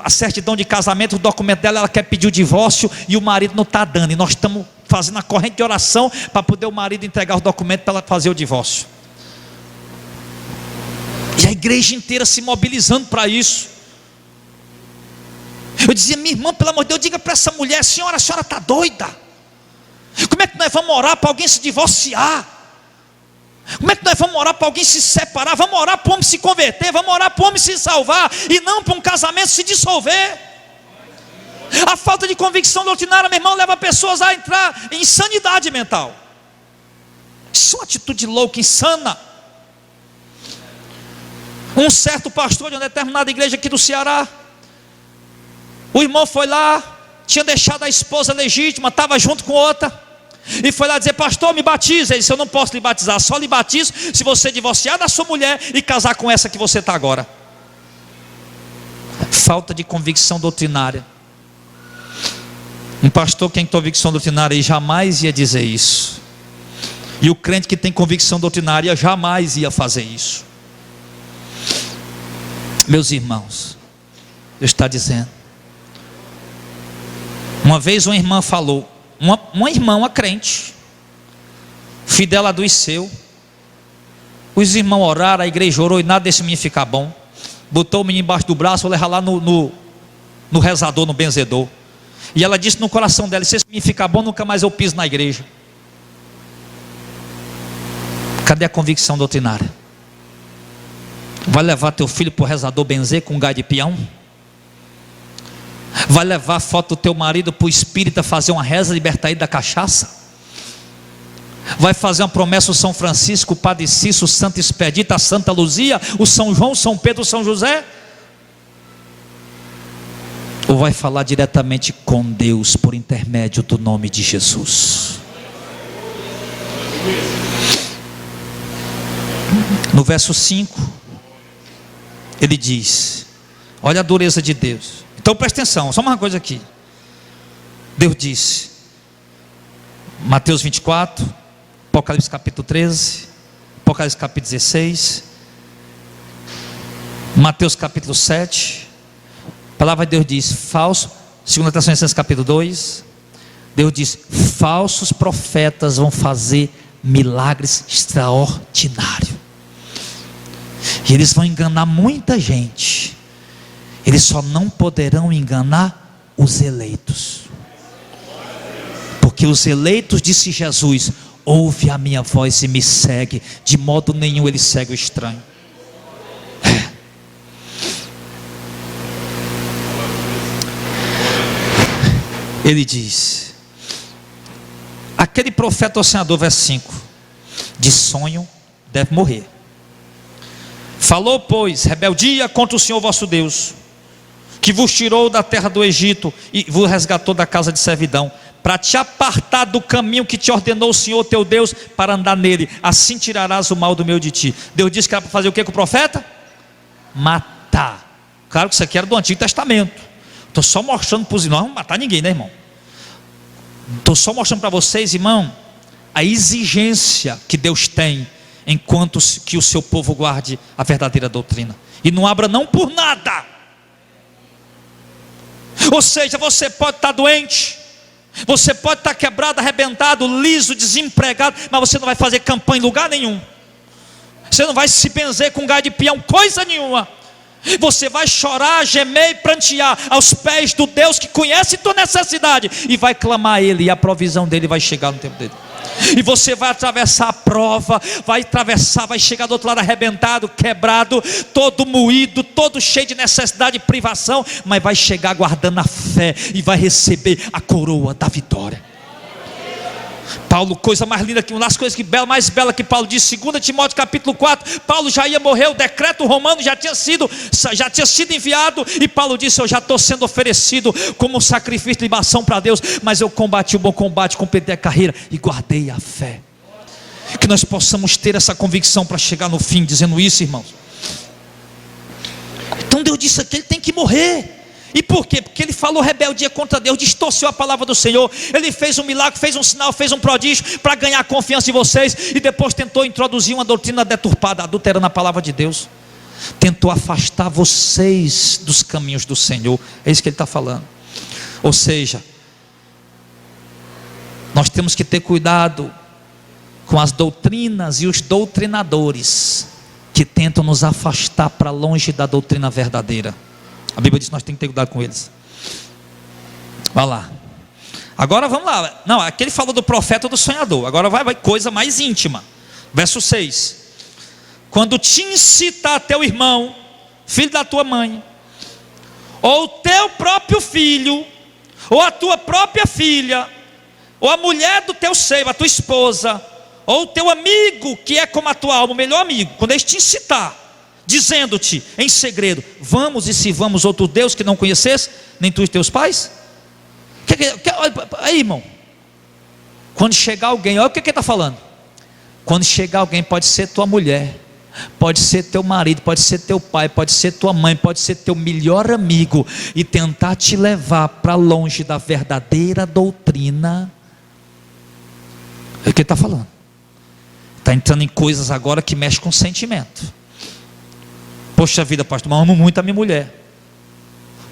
a certidão de casamento, o documento dela, ela quer pedir o divórcio e o marido não está dando, e nós estamos fazendo a corrente de oração para poder o marido entregar os documentos para ela fazer o divórcio. E a igreja inteira se mobilizando para isso. Eu dizia: minha irmã, pelo amor de Deus, diga para essa mulher: a senhora está doida? Como é que nós vamos orar para alguém se divorciar? Como é que nós vamos orar para alguém se separar? Vamos orar para o homem se converter, vamos orar para o homem se salvar, e não para um casamento se dissolver. A falta de convicção doutrinária, meu irmão, leva pessoas a entrar em insanidade mental. Isso é uma atitude louca, insana. Um certo pastor de uma determinada igreja aqui do Ceará, o irmão foi lá, tinha deixado a esposa legítima, estava junto com outra, e foi lá dizer: pastor, me batiza. Ele disse: eu não posso lhe batizar, só lhe batizo se você divorciar da sua mulher e casar com essa que você está agora. Falta de convicção doutrinária. Um pastor que tem convicção doutrinária jamais ia dizer isso. E o crente que tem convicção doutrinária jamais ia fazer isso. Meus irmãos, Deus está dizendo. Uma vez uma irmã falou, uma irmã, uma crente, filho dela adoeceu. Os irmãos oraram, a igreja orou, e nada desse menino ficar bom. Botou o menino embaixo do braço, vou levar lá no rezador, no benzedor. E ela disse no coração dela: se esse menino ficar bom, nunca mais eu piso na igreja. Cadê a convicção doutrinária? Vai levar teu filho para o rezador benzer com um gai de peão? Vai levar a foto do teu marido para o espírita fazer uma reza, libertar ele da cachaça? Vai fazer uma promessa o São Francisco, o Padre Cício, o Santo Expedito, a Santa Luzia, o São João, o São Pedro, o São José? Ou vai falar diretamente com Deus por intermédio do nome de Jesus? No verso 5 ele diz: olha a dureza de Deus. Então presta atenção, só uma coisa aqui. Deus disse, Mateus 24, Apocalipse capítulo 13, Apocalipse capítulo 16, Mateus capítulo 7. A palavra de Deus diz: falso, 2 Tessalonicenses capítulo 2, Deus diz: falsos profetas vão fazer milagres extraordinários, e eles vão enganar muita gente. Eles só não poderão enganar os eleitos, porque os eleitos, disse Jesus, ouve a minha voz e me segue. De modo nenhum ele segue o estranho. Ele diz: aquele profeta ou sonhador, verso 5, de sonho deve morrer. Falou, pois, rebeldia contra o Senhor vosso Deus, que vos tirou da terra do Egito e vos resgatou da casa de servidão, para te apartar do caminho que te ordenou o Senhor teu Deus, para andar nele. Assim tirarás o mal do meio de ti. Deus disse que era para fazer o que com o profeta? Matar. Claro que isso aqui era do Antigo Testamento. Estou só mostrando para os irmãos, não vamos matar ninguém, né, irmão? Estou só mostrando para vocês, irmão, a exigência que Deus tem, enquanto que o seu povo guarde a verdadeira doutrina, e não abra não por nada. Ou seja, você pode estar doente, você pode estar quebrado, arrebentado, liso, desempregado, mas você não vai fazer campanha em lugar nenhum. Você não vai se benzer com gás de peão, coisa nenhuma. Você vai chorar, gemer e prantear aos pés do Deus que conhece tua necessidade, e vai clamar a Ele, e a provisão dele vai chegar no tempo dele. E você vai atravessar a prova, vai atravessar, vai chegar do outro lado arrebentado, quebrado, todo moído, todo cheio de necessidade e privação, mas vai chegar guardando a fé e vai receber a coroa da vitória. Paulo, coisa mais linda, que uma das coisas mais bela que Paulo disse, 2 Timóteo capítulo 4, Paulo já ia morrer, o decreto romano já tinha sido enviado, e Paulo disse: eu já estou sendo oferecido como um sacrifício de libação para Deus, mas eu combati o bom combate, completei a carreira e guardei a fé. Que nós possamos ter essa convicção para chegar no fim, dizendo isso, irmãos. Então Deus disse que ele tem que morrer. E por quê? Porque ele falou rebeldia contra Deus, distorceu a palavra do Senhor. Ele fez um milagre, fez um sinal, fez um prodígio para ganhar a confiança de vocês, e depois tentou introduzir uma doutrina deturpada, adulterando a palavra de Deus. Tentou afastar vocês dos caminhos do Senhor. É isso que ele está falando. Ou seja, nós temos que ter cuidado com as doutrinas e os doutrinadores que tentam nos afastar para longe da doutrina verdadeira. A Bíblia diz que nós temos que ter cuidado com eles. Vai lá. Agora vamos lá. Não, aqui ele falou do profeta ou do sonhador. Agora vai coisa mais íntima. Verso 6: quando te incitar teu irmão, filho da tua mãe, ou teu próprio filho, ou a tua própria filha, ou a mulher do teu seio, a tua esposa, ou o teu amigo que é como a tua alma, o melhor amigo, quando eles te incitar, dizendo-te em segredo: vamos e sirvamos outro Deus que não conhecesse, nem tu e teus pais. Aí, irmão, quando chegar alguém, olha o que ele está falando. Quando chegar alguém, pode ser tua mulher, pode ser teu marido, pode ser teu pai, pode ser tua mãe, pode ser teu melhor amigo, e tentar te levar para longe da verdadeira doutrina. É o que ele está falando. Está entrando em coisas agora que mexem com sentimento. Poxa vida, pastor, mas eu amo muito a minha mulher.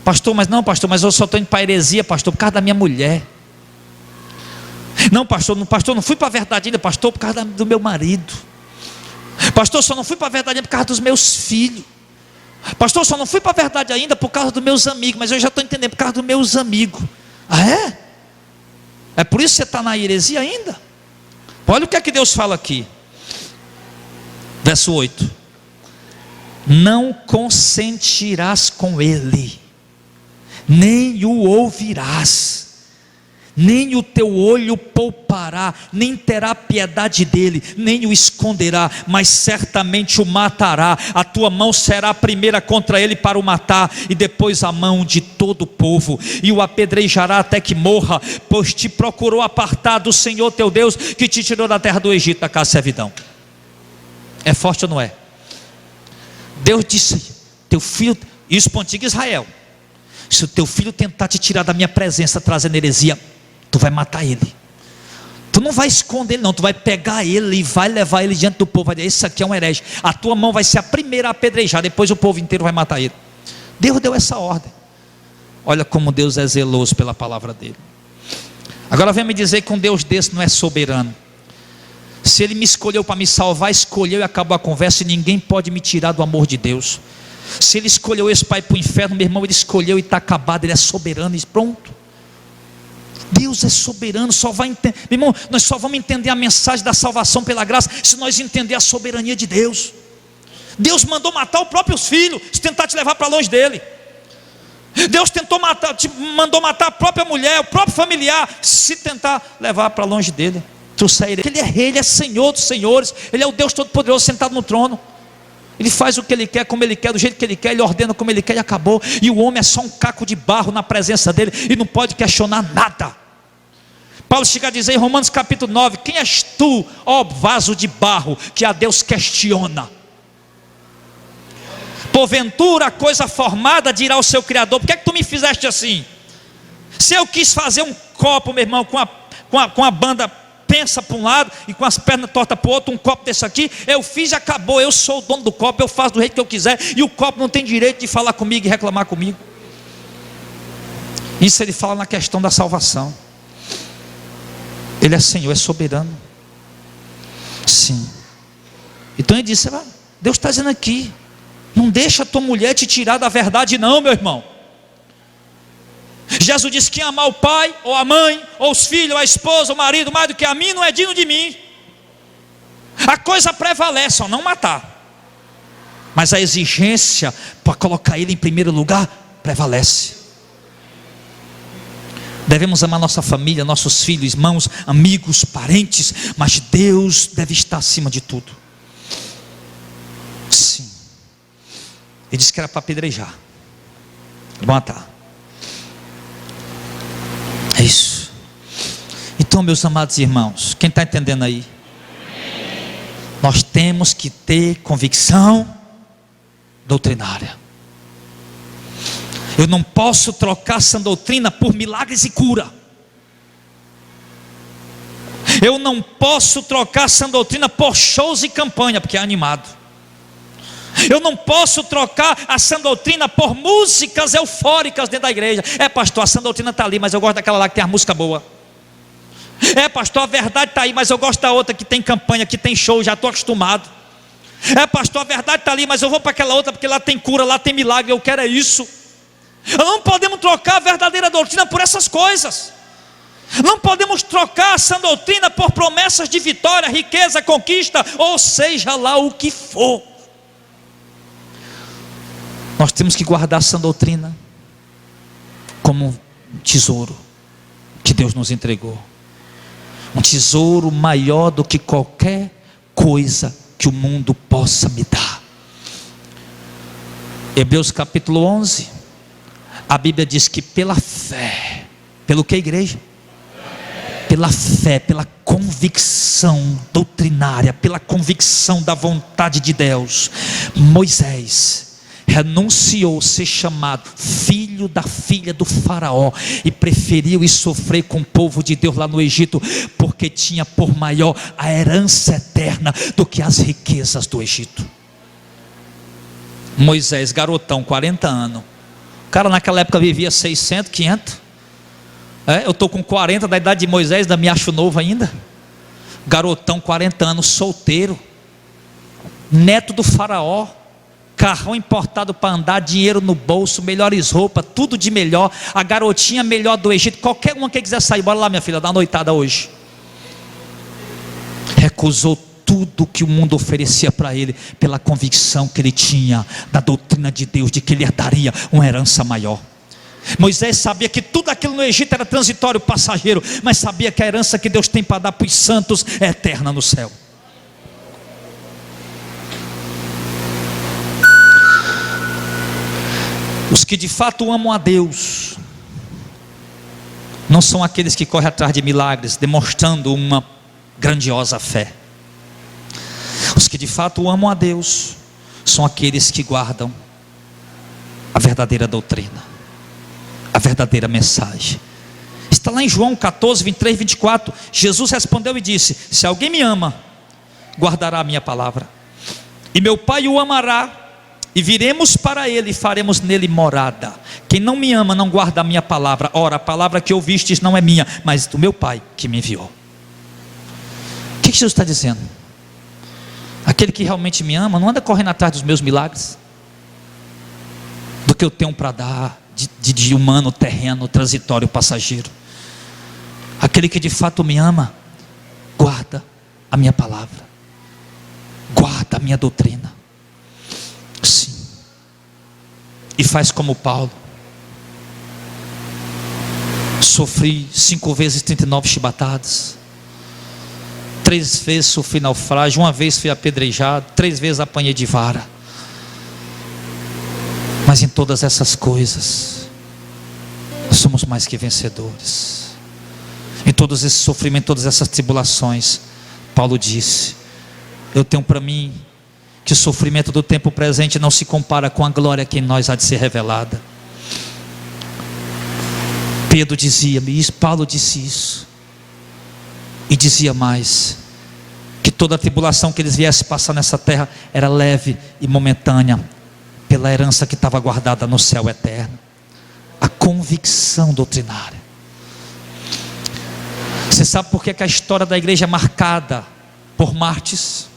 Pastor, mas eu só estou indo para a heresia, pastor, por causa da minha mulher. Não, pastor, não fui para a verdade ainda, pastor, por causa do meu marido. Pastor, só não fui para a verdade ainda por causa dos meus filhos. Pastor, só não fui para a verdade ainda por causa dos meus amigos, mas eu já estou entendendo, por causa dos meus amigos. Ah, é? É por isso que você está na heresia ainda? Olha o que é que Deus fala aqui. Verso 8: não consentirás com ele, nem o ouvirás, nem o teu olho poupará, nem terá piedade dele, nem o esconderá, mas certamente o matará. A tua mão será a primeira contra ele para o matar, e depois a mão de todo o povo, e o apedrejará até que morra, pois te procurou apartar do Senhor teu Deus, que te tirou da terra do Egito, da casa de servidão. É forte ou não é? Deus disse: teu filho, isso para o antigo Israel, se o teu filho tentar te tirar da minha presença, trazendo heresia, tu vai matar ele. Tu não vai esconder ele não, tu vai pegar ele e vai levar ele diante do povo, vai dizer: esse aqui é um herege. A tua mão vai ser a primeira a apedrejar, depois o povo inteiro vai matar ele. Deus deu essa ordem. Olha como Deus é zeloso pela palavra dele. Agora vem me dizer que um Deus desse não é soberano. Se ele me escolheu para me salvar, escolheu e acabou a conversa, e ninguém pode me tirar do amor de Deus. Se ele escolheu esse pai para o inferno, meu irmão, ele escolheu e está acabado. Ele é soberano e pronto. Deus é soberano. Só vai entender, meu irmão, nós só vamos entender a mensagem da salvação pela graça se nós entender a soberania de Deus. Deus mandou matar os próprios filhos, se tentar te levar para longe dele. Deus mandou matar a própria mulher, o próprio familiar, se tentar levar para longe dele. Ele é rei, ele é Senhor dos senhores, ele é o Deus Todo-Poderoso sentado no trono. Ele faz o que ele quer, como ele quer, do jeito que ele quer, ele ordena como ele quer e acabou. E o homem é só um caco de barro na presença dele e não pode questionar nada. Paulo chega a dizer em Romanos capítulo 9: quem és tu, ó vaso de barro, que a Deus questiona? Porventura a coisa formada dirá ao seu Criador: por que é que tu me fizeste assim? Se eu quis fazer um copo, meu irmão, com a banda pensa para um lado e com as pernas tortas para o outro, um copo desse aqui, eu fiz e acabou. Eu sou o dono do copo, eu faço do jeito que eu quiser, e o copo não tem direito de falar comigo e reclamar comigo. Isso ele fala na questão da salvação. Ele é Senhor, é soberano. Sim. Então ele disse: Deus está dizendo aqui, não deixa a tua mulher te tirar da verdade não, meu irmão. Jesus disse: quem amar o pai, ou a mãe, ou os filhos, ou a esposa, ou o marido, mais do que a mim, não é digno de mim. A coisa prevalece, só não matar, mas a exigência para colocar ele em primeiro lugar prevalece. Devemos amar nossa família, nossos filhos, irmãos, amigos, parentes, mas Deus deve estar acima de tudo. Sim. Ele disse que era para apedrejar, matar. É isso. Então, meus amados irmãos, quem está entendendo aí? Nós temos que ter convicção doutrinária. Eu não posso trocar essa doutrina por milagres e cura. Eu não posso trocar essa doutrina por shows e campanha, porque é animado. Eu não posso trocar a sã doutrina por músicas eufóricas dentro da igreja. Pastor, a sã doutrina está ali, mas eu gosto daquela lá que tem a música boa. Pastor, a verdade está aí, mas eu gosto da outra que tem campanha, que tem show, já estou acostumado. Pastor, a verdade está ali, mas eu vou para aquela outra porque lá tem cura, lá tem milagre, eu quero é isso. Não podemos trocar a verdadeira doutrina por essas coisas. Não podemos trocar essa doutrina por promessas de vitória, riqueza, conquista, ou seja lá o que for. Nós temos que guardar essa doutrina como um tesouro que Deus nos entregou. Um tesouro maior do que qualquer coisa que o mundo possa me dar. Hebreus capítulo 11, a Bíblia diz que pela fé, pelo que, igreja? Pela fé, pela convicção doutrinária, pela convicção da vontade de Deus, Moisés renunciou ser chamado filho da filha do faraó e preferiu ir sofrer com o povo de Deus lá no Egito, porque tinha por maior a herança eterna do que as riquezas do Egito. Moisés, garotão, 40 anos, o cara naquela época vivia 600, 500, eu estou com 40 da idade de Moisés, ainda me acho novo ainda. Garotão, 40 anos, solteiro, neto do faraó, carrão importado para andar, dinheiro no bolso, melhores roupas, tudo de melhor, a garotinha melhor do Egito, qualquer uma que quiser sair, bora lá minha filha, dá uma noitada hoje. Recusou tudo que o mundo oferecia para ele, pela convicção que ele tinha da doutrina de Deus, de que ele herdaria uma herança maior. Moisés sabia que tudo aquilo no Egito era transitório, passageiro, mas sabia que a herança que Deus tem para dar para os santos é eterna no céu. Os que de fato amam a Deus não são aqueles que correm atrás de milagres, demonstrando uma grandiosa fé. Os que de fato amam a Deus são aqueles que guardam a verdadeira doutrina, a verdadeira mensagem. Está lá em João 14, 23, 24. Jesus respondeu e disse: se alguém me ama, guardará a minha palavra, e meu Pai o amará, e viremos para ele e faremos nele morada. Quem não me ama não guarda a minha palavra. Ora, a palavra que ouvistes não é minha, mas do meu Pai que me enviou. O que Jesus está dizendo? Aquele que realmente me ama não anda correndo atrás dos meus milagres, do que eu tenho para dar de humano, terreno, transitório, passageiro. Aquele que de fato me ama guarda a minha palavra, guarda a minha doutrina. Sim. E faz como Paulo. Sofri 5 vezes 39 chibatadas, 3 vezes sofri naufrágio, 1 vez fui apedrejado, 3 vezes apanhei de vara. Mas em todas essas coisas nós somos mais que vencedores. Em todos esses sofrimentos, em todas essas tribulações, Paulo disse: eu tenho para mim que o sofrimento do tempo presente não se compara com a glória que em nós há de ser revelada. Pedro dizia-me isso, Paulo disse isso, e dizia mais, que toda a tribulação que eles viessem passar nessa terra era leve e momentânea, pela herança que estava guardada no céu eterno. A convicção doutrinária. Você sabe por que a história da igreja é marcada por mártires?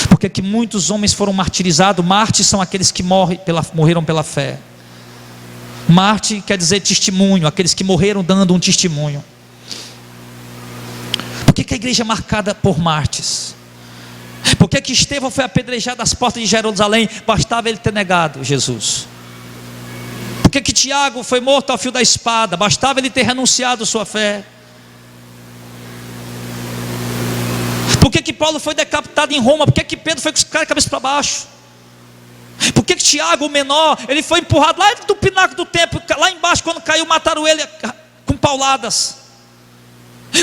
Porque que muitos homens foram martirizados. Mártires são aqueles que morreram pela fé. Mártir quer dizer testemunho, aqueles que morreram dando um testemunho. Por que a igreja é marcada por mártires? Por que Estevão foi apedrejado às portas de Jerusalém? Bastava ele ter negado Jesus. Por que Tiago foi morto ao fio da espada? Bastava ele ter renunciado à sua fé. Por que Paulo foi decapitado em Roma? Por que Pedro foi com os caras de cabeça para baixo? Por que Tiago, o menor, ele foi empurrado lá do pináculo do templo, lá embaixo, quando caiu, mataram ele com pauladas?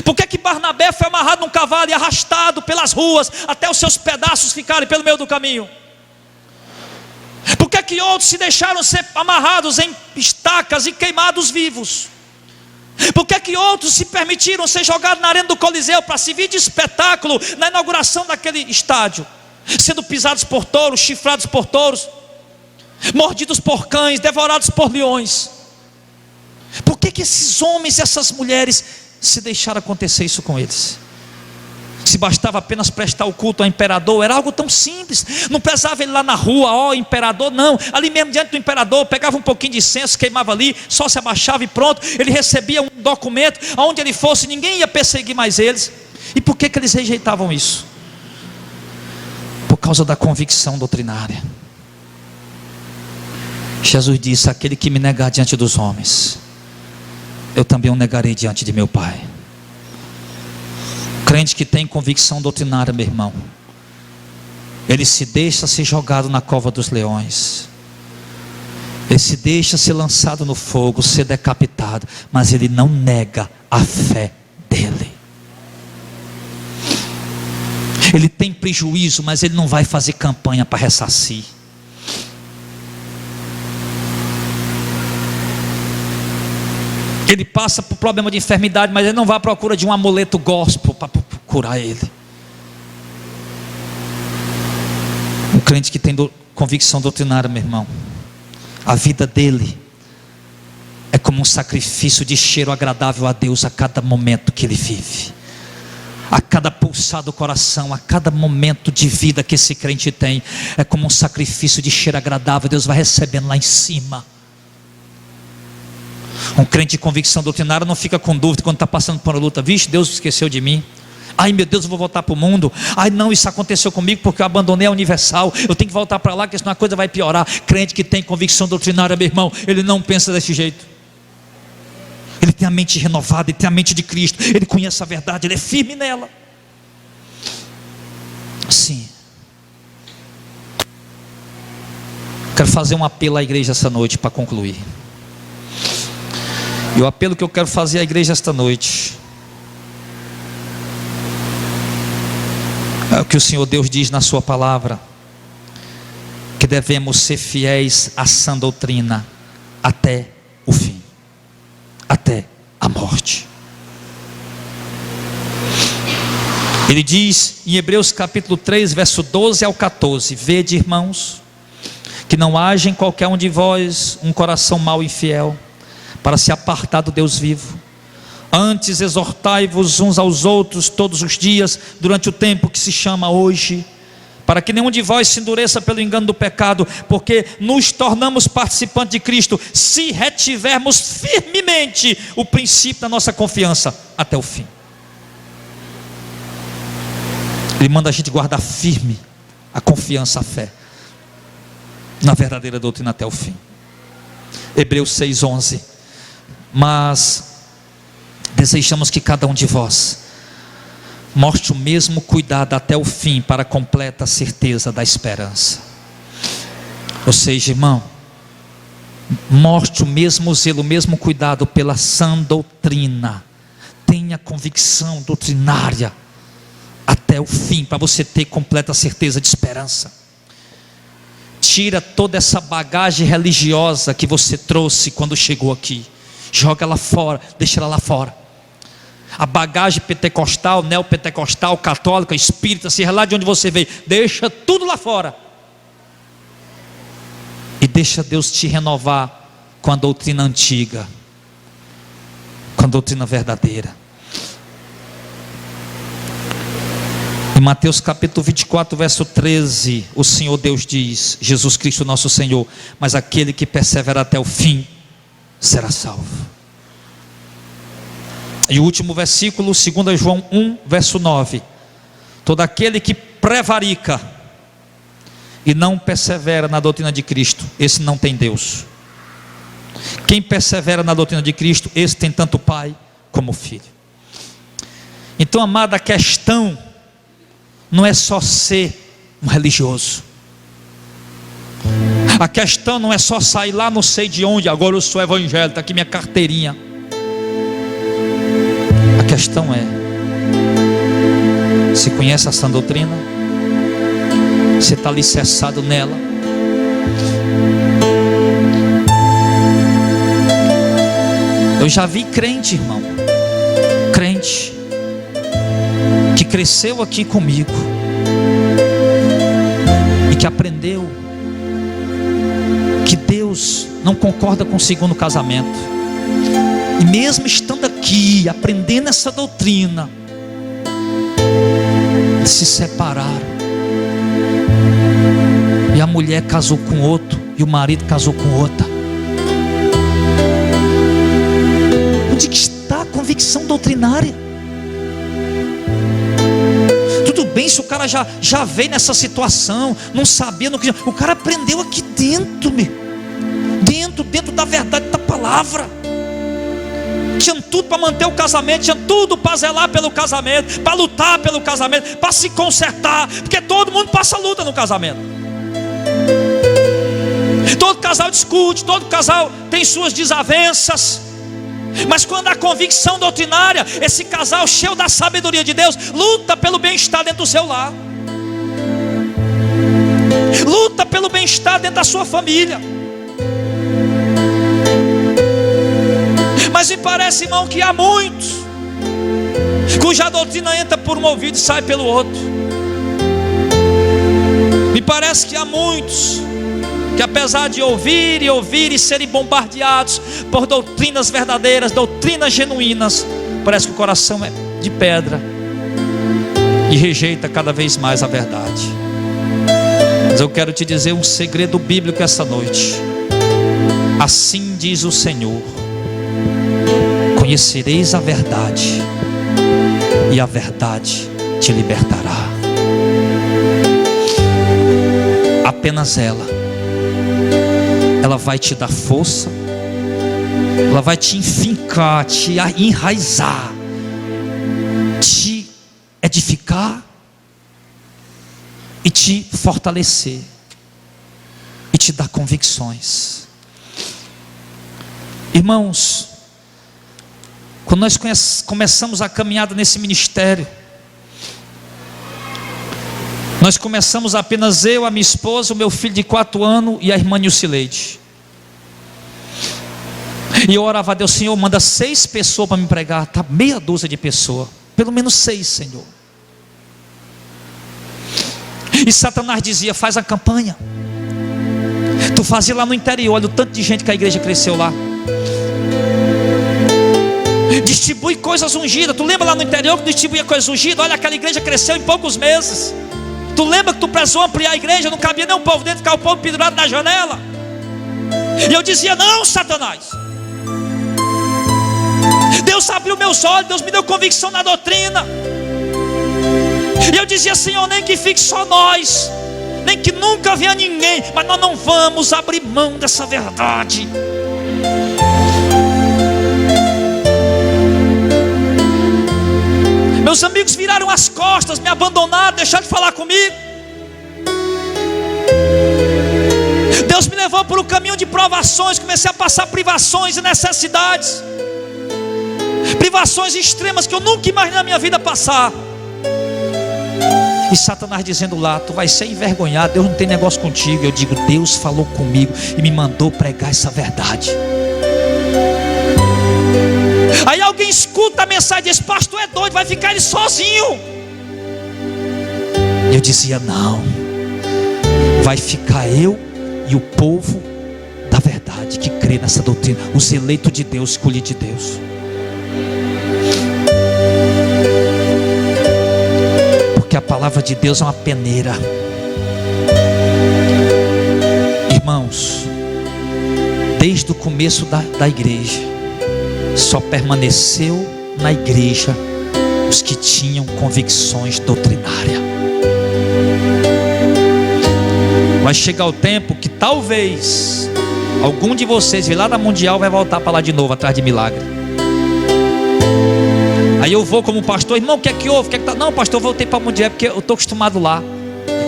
Por que Barnabé foi amarrado num cavalo e arrastado pelas ruas, até os seus pedaços ficarem pelo meio do caminho? Por que outros se deixaram ser amarrados em estacas e queimados vivos? Por que outros se permitiram ser jogados na arena do Coliseu para servir de espetáculo na inauguração daquele estádio, sendo pisados por touros, chifrados por touros, mordidos por cães, devorados por leões? Por que esses homens e essas mulheres se deixaram acontecer isso com eles? se bastava apenas prestar o culto ao imperador, era algo tão simples, não precisava ele lá na rua, ó imperador, não, ali mesmo diante do imperador, pegava um pouquinho de incenso, queimava ali, só se abaixava e pronto, ele recebia um documento, aonde ele fosse, ninguém ia perseguir mais eles. E por que eles rejeitavam isso? Por causa da convicção doutrinária. Jesus disse: aquele que me negar diante dos homens, eu também o negarei diante de meu Pai. Crente que tem convicção doutrinária, meu irmão, ele se deixa ser jogado na cova dos leões, ele se deixa ser lançado no fogo, ser decapitado, mas ele não nega a fé dele. Ele tem prejuízo, mas ele não vai fazer campanha para ressarcir. Ele passa por problema de enfermidade, mas ele não vai à procura de um amuleto gospel para curar ele. Um crente que tem convicção doutrinária, meu irmão, a vida dele é como um sacrifício de cheiro agradável a Deus a cada momento que ele vive, a cada pulsar do coração, a cada momento de vida que esse crente tem, é como um sacrifício de cheiro agradável. Deus vai recebendo lá em cima. Um crente de convicção doutrinária não fica com dúvida quando está passando por uma luta: vixe, Deus esqueceu de mim, ai meu Deus, eu vou voltar para o mundo, ai não, isso aconteceu comigo porque eu abandonei a Universal, eu tenho que voltar para lá, porque senão a coisa vai piorar. Crente que tem convicção doutrinária, meu irmão, ele não pensa desse jeito. Ele tem a mente renovada, ele tem a mente de Cristo, ele conhece a verdade, ele é firme nela. Sim. Quero fazer um apelo à igreja essa noite para concluir. E o apelo que eu quero fazer à igreja esta noite é o que o Senhor Deus diz na sua palavra, que devemos ser fiéis à sã doutrina até o fim, até a morte. Ele diz em Hebreus capítulo 3, verso 12 ao 14: vede, irmãos, que não haja em qualquer um de vós um coração mau e infiel, para se apartar do Deus vivo. Antes exortai-vos uns aos outros todos os dias, durante o tempo que se chama hoje, para que nenhum de vós se endureça pelo engano do pecado, porque nos tornamos participantes de Cristo, se retivermos firmemente o princípio da nossa confiança até o fim. Ele manda a gente guardar firme a confiança, a fé na verdadeira doutrina até o fim. Hebreus 6:11: mas desejamos que cada um de vós mostre o mesmo cuidado até o fim, para a completa certeza da esperança. Ou seja, irmão, mostre o mesmo zelo, o mesmo cuidado pela sã doutrina. Tenha convicção doutrinária até o fim, para você ter completa certeza de esperança. Tira toda essa bagagem religiosa que você trouxe quando chegou aqui. Joga ela fora, deixa ela lá fora. A bagagem pentecostal, neopentecostal, católica, espírita, seja lá de onde você veio, deixa tudo lá fora. E deixa Deus te renovar com a doutrina antiga, com a doutrina verdadeira. Em Mateus capítulo 24, verso 13, o Senhor Deus diz, Jesus Cristo nosso Senhor: mas aquele que persevera até o fim será salvo. E o último versículo, 2 João 1, verso 9: todo aquele que prevarica e não persevera na doutrina de Cristo, esse não tem Deus. Quem persevera na doutrina de Cristo, esse tem tanto o Pai como o Filho. Então, amada, a questão não é só ser um religioso. A questão não é só sair lá não sei de onde, agora eu sou evangélico, está aqui minha carteirinha. A questão é: você conhece a sã doutrina? Você está alicerçado nela? Eu já vi crente, irmão, crente que cresceu aqui comigo e que aprendeu que Deus não concorda com o segundo casamento, e mesmo estando aqui aprendendo essa doutrina, se separaram. E a mulher casou com outro, e o marido casou com outra. Onde que está a convicção doutrinária? Tudo bem se o cara já veio nessa situação, não sabia, não queria. O cara aprendeu aqui dentro, dentro da verdade da palavra. Tinha tudo para manter o casamento, tinha tudo para zelar pelo casamento, para lutar pelo casamento, para se consertar, porque todo mundo passa luta no casamento. Todo casal discute, todo casal tem suas desavenças. Mas quando há convicção doutrinária, esse casal cheio da sabedoria de Deus luta pelo bem-estar dentro do seu lar, luta pelo bem-estar dentro da sua família. Mas me parece, irmão, que há muitos cuja doutrina entra por um ouvido e sai pelo outro. Me parece que há muitos que, apesar de ouvir e serem bombardeados por doutrinas verdadeiras, doutrinas genuínas, parece que o coração é de pedra e rejeita cada vez mais a verdade. Mas eu quero te dizer um segredo bíblico essa noite. Assim diz o Senhor: conhecereis a verdade, e a verdade te libertará. Apenas ela vai te dar força, ela vai te enfincar, te enraizar, te edificar e te fortalecer e te dar convicções. Irmãos, quando nós começamos a caminhada nesse ministério, nós começamos apenas eu, a minha esposa, o meu filho de 4 anos e a irmã Nilcileide. E eu orava a Deus: Senhor, manda 6 pessoas para me pregar. Está meia dúzia de pessoas, pelo menos 6, Senhor. E Satanás dizia: faz a campanha. Tu fazia lá no interior, olha o tanto de gente que a igreja cresceu lá. Distribui coisas ungidas. Tu lembra lá no interior que distribuía coisas ungidas? Olha, aquela igreja cresceu em poucos meses. Tu lembra que tu precisou ampliar a igreja? Não cabia nem um povo dentro, ficava o povo pendurado na janela. E eu dizia: não, Satanás. Deus abriu meus olhos, Deus me deu convicção na doutrina. E eu dizia: Senhor, nem que fique só nós, nem que nunca venha ninguém, mas nós não vamos abrir mão dessa verdade. Meus amigos viraram as costas, me abandonaram, deixaram de falar comigo. Deus me levou por um caminho de provações, comecei a passar privações e necessidades, privações extremas que eu nunca imaginei na minha vida passar. E Satanás dizendo lá: tu vai ser envergonhado, Deus não tem negócio contigo. Eu digo: Deus falou comigo e me mandou pregar essa verdade. Aí alguém escuta a mensagem e diz: pastor é doido, vai ficar ele sozinho. Eu dizia: não, vai ficar eu e o povo da verdade, que crê nessa doutrina, os eleitos de Deus, escolhidos de Deus. Porque a palavra de Deus é uma peneira. Irmãos, desde o começo da igreja, só permaneceu na igreja os que tinham convicções doutrinárias. Vai chegar o tempo que talvez algum de vocês vir lá da Mundial vai voltar para lá de novo, atrás de milagre. Aí eu vou como pastor: irmão, o que é que houve? Não, pastor, eu voltei para a Mundial porque eu estou acostumado lá.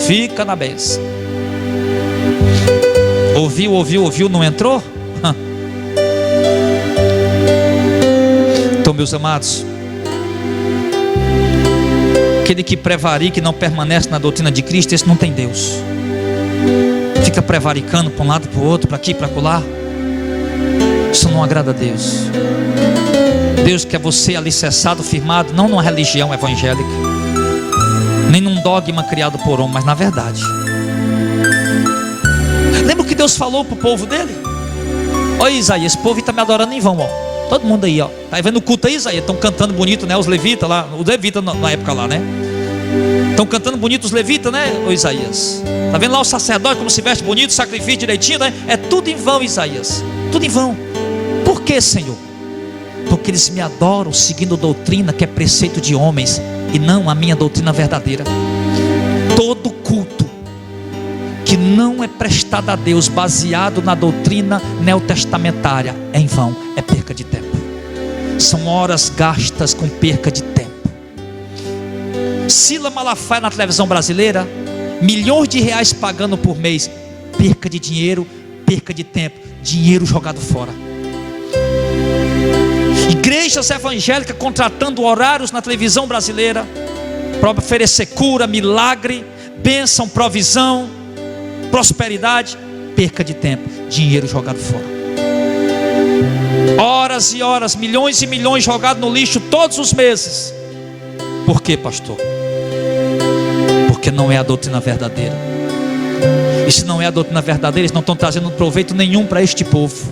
Fica na bênção. Ouviu, não entrou? Então, meus amados, aquele que prevarica e não permanece na doutrina de Cristo, esse não tem Deus. Fica prevaricando para um lado, para o outro, para aqui, para acolá. Isso não agrada a Deus. Deus quer você alicerçado, firmado, não numa religião evangélica, nem num dogma criado por homem, mas na verdade. Lembra o que Deus falou para o povo dele? Olha, Isaías, esse povo está me adorando em vão, ó. Todo mundo aí, ó, tá vendo o culto aí, Isaías? Estão cantando bonito, né? Os levitas lá, os levitas na época lá, né? Estão cantando bonito os levitas, né, ô Isaías? Está vendo lá o sacerdote como se veste bonito, sacrifício direitinho, né? É tudo em vão, Isaías. Tudo em vão. Por que, Senhor? Porque eles me adoram seguindo doutrina que é preceito de homens e não a minha doutrina verdadeira. Todo culto que não é prestado a Deus baseado na doutrina neotestamentária é em vão, é perca de tempo. São horas gastas com perca de tempo. Cila Malafaia na televisão brasileira, milhões de reais pagando por mês, perca de dinheiro, perca de tempo, dinheiro jogado fora. Igrejas evangélicas contratando horários na televisão brasileira para oferecer cura, milagre, bênção, provisão, prosperidade, perca de tempo, dinheiro jogado fora. Horas e horas, milhões e milhões jogados no lixo todos os meses. Por quê, pastor? Porque não é a doutrina verdadeira. E se não é a doutrina verdadeira, eles não estão trazendo proveito nenhum para este povo.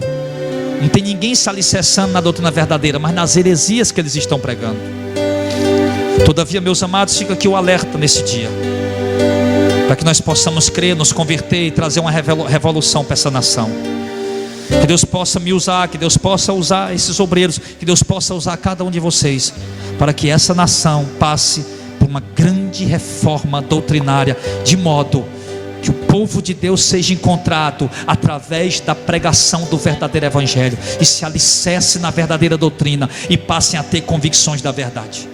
Não tem ninguém se alicerçando na doutrina verdadeira, mas nas heresias que eles estão pregando. Todavia, meus amados, fica aqui o alerta nesse dia, para que nós possamos crer, nos converter e trazer uma revolução para essa nação. Que Deus possa me usar, que Deus possa usar esses obreiros, que Deus possa usar cada um de vocês, para que essa nação passe por uma grande reforma doutrinária, de modo que o povo de Deus seja encontrado através da pregação do verdadeiro evangelho, e se alicerce na verdadeira doutrina, e passem a ter convicções da verdade.